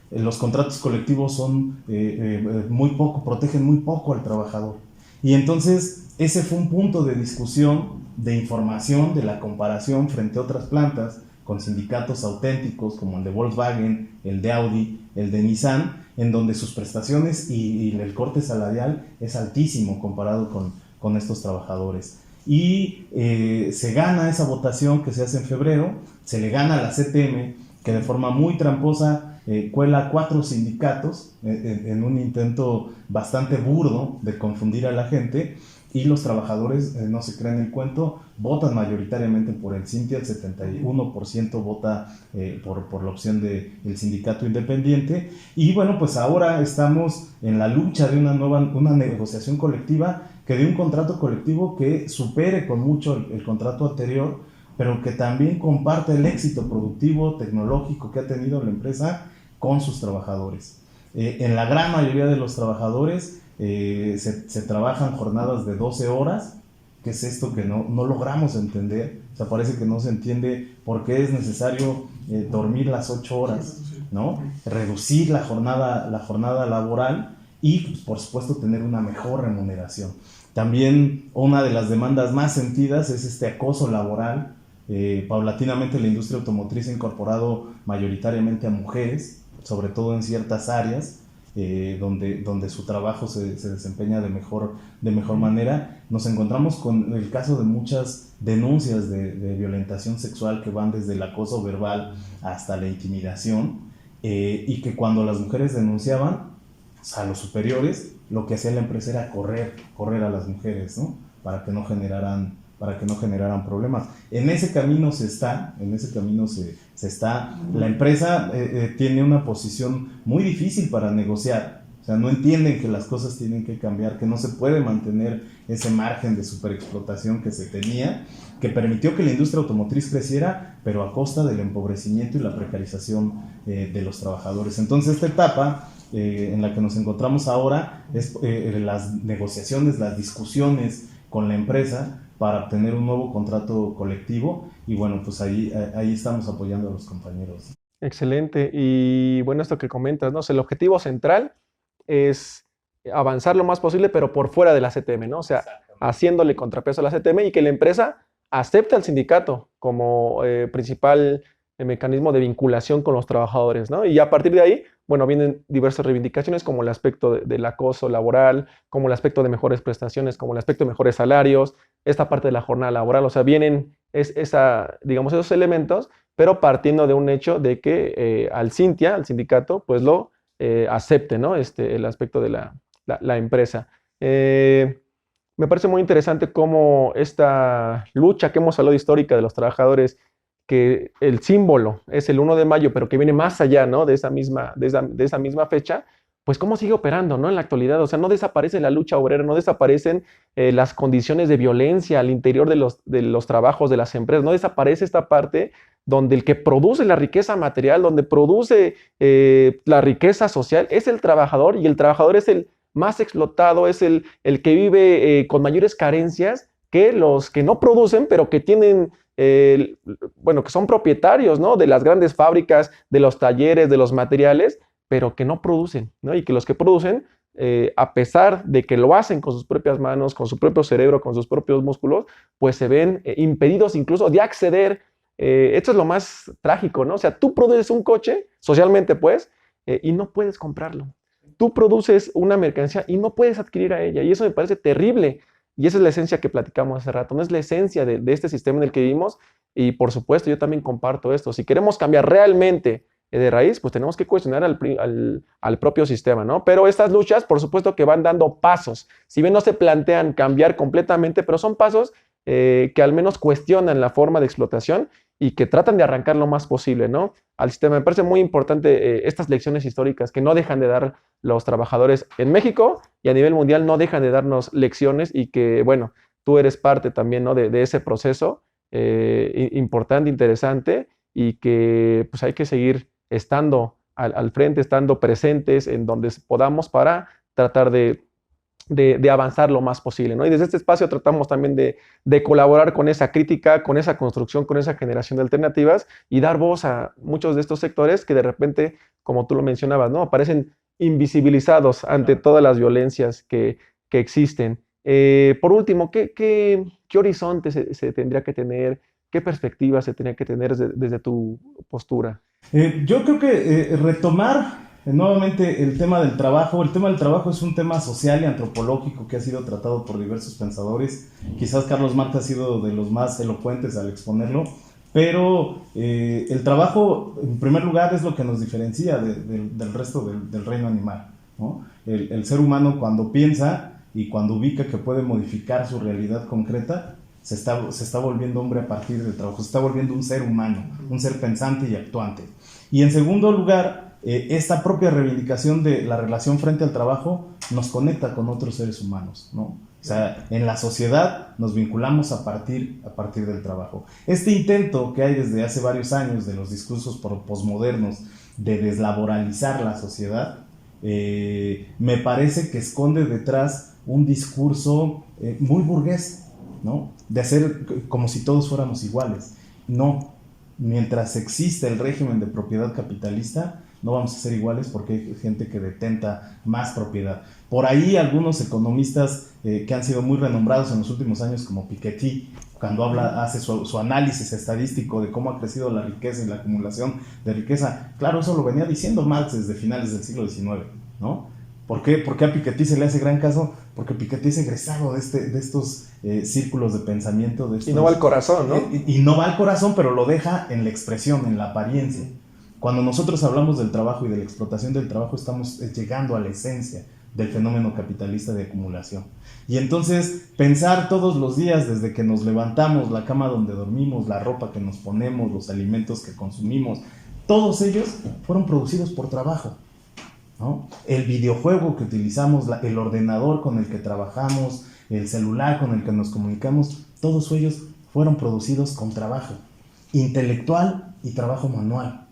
Los contratos colectivos son protegen muy poco al trabajador. Y entonces ese fue un punto de discusión, de información, de la comparación frente a otras plantas con sindicatos auténticos como el de Volkswagen, el de Audi, el de Nissan, en donde sus prestaciones y el corte salarial es altísimo comparado con estos trabajadores. Y se gana esa votación que se hace en febrero, se le gana a la CTM, que de forma muy tramposa cuela 4 sindicatos en un intento bastante burdo de confundir a la gente, y los trabajadores no se creen el cuento, votan mayoritariamente por el SINTIA, el 71% vota por la opción del sindicato independiente. Y bueno, pues ahora estamos en la lucha de una negociación colectiva que dé un contrato colectivo que supere con mucho el contrato anterior, pero que también comparte el éxito productivo, tecnológico que ha tenido la empresa con sus trabajadores. En la gran mayoría de los trabajadores se trabajan jornadas de 12 horas, ¿qué es esto que no logramos entender? O sea, parece que no se entiende por qué es necesario dormir las 8 horas, ¿no? Reducir la jornada laboral y, pues, por supuesto, tener una mejor remuneración. También una de las demandas más sentidas es este acoso laboral. Paulatinamente la industria automotriz ha incorporado mayoritariamente a mujeres, sobre todo en ciertas áreas, donde su trabajo se desempeña de mejor manera. Nos encontramos con el caso de muchas denuncias de violentación sexual que van desde el acoso verbal hasta la intimidación, y que cuando las mujeres denunciaban a los superiores, lo que hacía la empresa era correr a las mujeres, ¿no? Para que no generaran problemas. En ese camino se está. La empresa tiene una posición muy difícil para negociar. O sea, no entienden que las cosas tienen que cambiar, que no se puede mantener ese margen de superexplotación que se tenía, que permitió que la industria automotriz creciera, pero a costa del empobrecimiento y la precarización de los trabajadores. Entonces, esta etapa en la que nos encontramos ahora es las negociaciones, las discusiones con la empresa para obtener un nuevo contrato colectivo, y bueno, pues ahí estamos apoyando a los compañeros. Excelente. Y bueno, esto que comentas, ¿no? O sea, el objetivo central es avanzar lo más posible, pero por fuera de la CTM, ¿no? O sea, haciéndole contrapeso a la CTM y que la empresa acepte al sindicato como principal mecanismo de vinculación con los trabajadores, ¿no? Y a partir de ahí, bueno, vienen diversas reivindicaciones como el aspecto del acoso laboral, como el aspecto de mejores prestaciones, como el aspecto de mejores salarios, esta parte de la jornada laboral, o sea, vienen digamos, esos elementos, pero partiendo de un hecho de que al sindicato, pues lo acepte, ¿no? El aspecto de la empresa. Me parece muy interesante cómo esta lucha que hemos hablado histórica de los trabajadores, que el símbolo es el 1 de mayo, pero que viene más allá, ¿no? de esa misma fecha, pues cómo sigue operando, ¿no? En la actualidad. O sea, no desaparece la lucha obrera, no desaparecen las condiciones de violencia al interior de los trabajos de las empresas, no desaparece esta parte donde el que produce la riqueza material, donde produce la riqueza social, es el trabajador, y el trabajador es el más explotado, es el que vive con mayores carencias que los que no producen, pero que tienen, bueno, que son propietarios, ¿no? De las grandes fábricas, de los talleres, de los materiales, pero que no producen, ¿no? Y que los que producen, a pesar de que lo hacen con sus propias manos, con su propio cerebro, con sus propios músculos, pues se ven impedidos incluso de acceder. Esto es lo más trágico, ¿no? O sea, tú produces un coche, socialmente pues, y no puedes comprarlo. Tú produces una mercancía y no puedes adquirir a ella, y eso me parece terrible. Y esa es la esencia que platicamos hace rato, no es la esencia de este sistema en el que vivimos. Y por supuesto, yo también comparto esto. Si queremos cambiar realmente de raíz, pues tenemos que cuestionar al propio sistema, ¿no? Pero estas luchas, por supuesto que van dando pasos. Si bien no se plantean cambiar completamente, pero son pasos que al menos cuestionan la forma de explotación y que tratan de arrancar lo más posible, ¿no? Al sistema. Me parece muy importante estas lecciones históricas que no dejan de dar los trabajadores en México, y a nivel mundial no dejan de darnos lecciones, y que, bueno, tú eres parte también, ¿no? de ese proceso importante, interesante, y que pues hay que seguir estando al frente, estando presentes en donde podamos para tratar de avanzar lo más posible, ¿no? Y desde este espacio tratamos también de colaborar con esa crítica, con esa construcción, con esa generación de alternativas, y dar voz a muchos de estos sectores que de repente, como tú lo mencionabas, ¿no? Aparecen invisibilizados ante todas las violencias que existen. Por último, ¿qué horizonte se tendría que tener? ¿Qué perspectiva se tendría que tener desde tu postura? Yo creo que retomar nuevamente el tema del trabajo. El tema del trabajo es un tema social y antropológico que ha sido tratado por diversos pensadores. Quizás Carlos Marx ha sido de los más elocuentes al exponerlo, pero el trabajo, en primer lugar, es lo que nos diferencia del resto del reino animal, ¿no? El ser humano, cuando piensa y cuando ubica que puede modificar su realidad concreta, se está volviendo hombre a partir del trabajo, se está volviendo un ser humano, un ser pensante y actuante. Y en segundo lugar, esta propia reivindicación de la relación frente al trabajo nos conecta con otros seres humanos, ¿no? O sea, en la sociedad nos vinculamos a partir del trabajo. Este intento que hay desde hace varios años de los discursos posmodernos de deslaboralizar la sociedad, me parece que esconde detrás un discurso muy burgués, ¿no? De hacer como si todos fuéramos iguales. No, mientras existe el régimen de propiedad capitalista, no vamos a ser iguales porque hay gente que detenta más propiedad. Por ahí algunos economistas que han sido muy renombrados en los últimos años, como Piketty, cuando hace su análisis estadístico de cómo ha crecido la riqueza y la acumulación de riqueza, claro, eso lo venía diciendo Marx desde finales del siglo XIX, ¿no? ¿Por qué a Piketty se le hace gran caso? Porque Piketty es egresado de estos círculos de pensamiento. De estos, y no va al corazón, ¿no? Y no va al corazón, pero lo deja en la expresión, en la apariencia. Cuando nosotros hablamos del trabajo y de la explotación del trabajo, estamos llegando a la esencia del fenómeno capitalista de acumulación. Y entonces pensar todos los días, desde que nos levantamos, la cama donde dormimos, la ropa que nos ponemos, los alimentos que consumimos, todos ellos fueron producidos por trabajo, ¿no? El videojuego que utilizamos, el ordenador con el que trabajamos, el celular con el que nos comunicamos, todos ellos fueron producidos con trabajo intelectual y trabajo manual.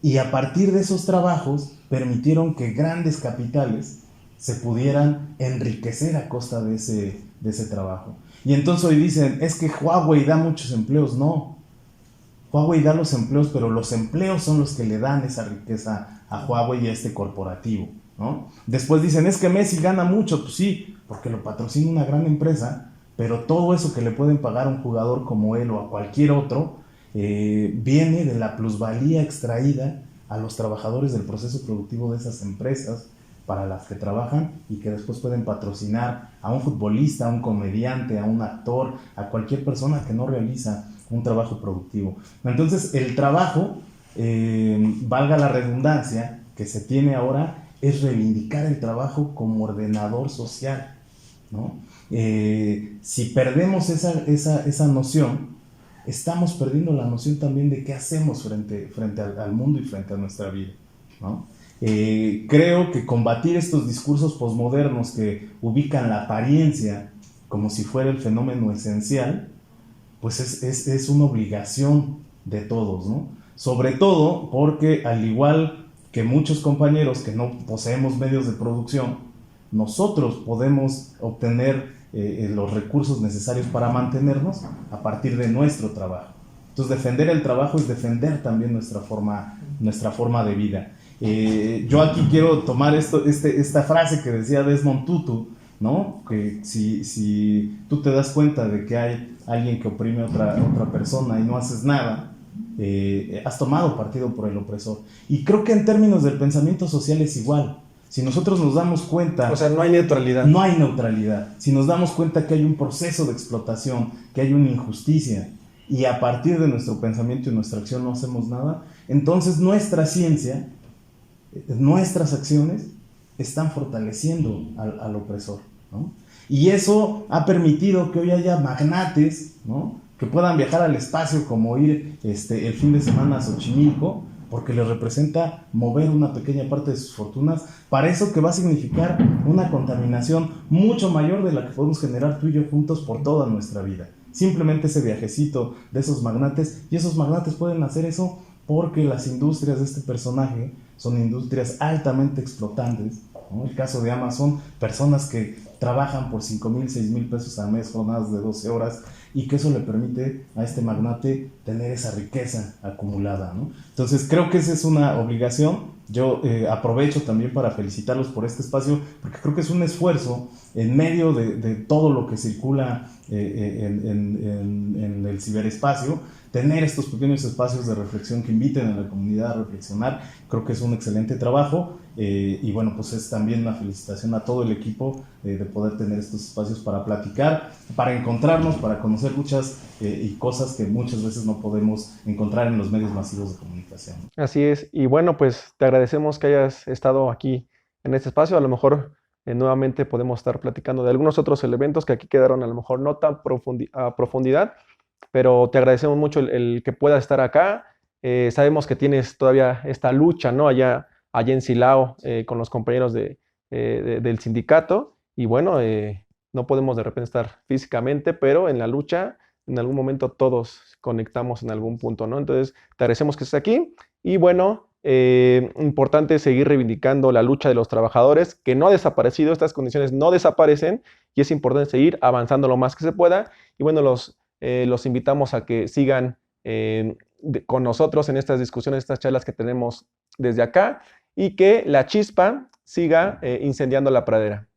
Y a partir de esos trabajos permitieron que grandes capitales se pudieran enriquecer a costa de ese trabajo. Y entonces hoy dicen, es que Huawei da muchos empleos. No, Huawei da los empleos, pero los empleos son los que le dan esa riqueza a Huawei y a este corporativo, ¿no? Después dicen, es que Messi gana mucho. Pues sí, porque lo patrocina una gran empresa, pero todo eso que le pueden pagar a un jugador como él o a cualquier otro, viene de la plusvalía extraída a los trabajadores del proceso productivo de esas empresas para las que trabajan y que después pueden patrocinar a un futbolista, a un comediante, a un actor, a cualquier persona que no realiza un trabajo productivo. Entonces el trabajo, valga la redundancia, que se tiene ahora es reivindicar el trabajo como ordenador social, ¿no? Si perdemos esa noción, estamos perdiendo la noción también de qué hacemos frente al mundo y frente a nuestra vida, ¿no? Creo que combatir estos discursos posmodernos que ubican la apariencia como si fuera el fenómeno esencial, pues es una obligación de todos, ¿no? Sobre todo porque, al igual que muchos compañeros que no poseemos medios de producción, nosotros podemos obtener los recursos necesarios para mantenernos a partir de nuestro trabajo. Entonces, defender el trabajo es defender también nuestra forma de vida. Yo aquí quiero tomar esta frase que decía Desmond Tutu, ¿no? Que si tú te das cuenta de que hay alguien que oprime a otra persona y no haces nada, has tomado partido por el opresor. Y creo que en términos del pensamiento social es igual. Si nosotros nos damos cuenta... O sea, no hay neutralidad. No hay neutralidad. Si nos damos cuenta que hay un proceso de explotación, que hay una injusticia, y a partir de nuestro pensamiento y nuestra acción no hacemos nada, entonces nuestra ciencia, nuestras acciones, están fortaleciendo al opresor, ¿no? Y eso ha permitido que hoy haya magnates, ¿no?, que puedan viajar al espacio, como ir el fin de semana a Xochimilco, porque les representa mover una pequeña parte de sus fortunas para eso que va a significar una contaminación mucho mayor de la que podemos generar tú y yo juntos por toda nuestra vida. Simplemente ese viajecito de esos magnates, y esos magnates pueden hacer eso porque las industrias de este personaje son industrias altamente explotantes, ¿no? El caso de Amazon, personas que trabajan por 5,000, 6,000 pesos al mes, jornadas de 12 horas, y que eso le permite a este magnate tener esa riqueza acumulada, ¿no? Entonces creo que esa es una obligación. Yo aprovecho también para felicitarlos por este espacio, porque creo que es un esfuerzo en medio de todo lo que circula en el ciberespacio. Tener estos pequeños espacios de reflexión que inviten a la comunidad a reflexionar, creo que es un excelente trabajo, y bueno, pues es también una felicitación a todo el equipo de poder tener estos espacios para platicar, para encontrarnos, para conocer luchas y cosas que muchas veces no podemos encontrar en los medios masivos de comunicación. Así es, y bueno, pues te agradecemos que hayas estado aquí en este espacio. A lo mejor nuevamente podemos estar platicando de algunos otros elementos que aquí quedaron a lo mejor no tan a profundidad, pero te agradecemos mucho el que puedas estar acá. Sabemos que tienes todavía esta lucha, ¿no?, allá en Silao, con los compañeros del sindicato, y bueno, no podemos de repente estar físicamente, pero en la lucha en algún momento todos conectamos en algún punto, ¿no? Entonces te agradecemos que estés aquí, y bueno, Importante seguir reivindicando la lucha de los trabajadores, que no ha desaparecido, estas condiciones no desaparecen y es importante seguir avanzando lo más que se pueda. Y bueno, los invitamos a que sigan con nosotros en estas discusiones, estas charlas que tenemos desde acá y que la chispa siga incendiando la pradera.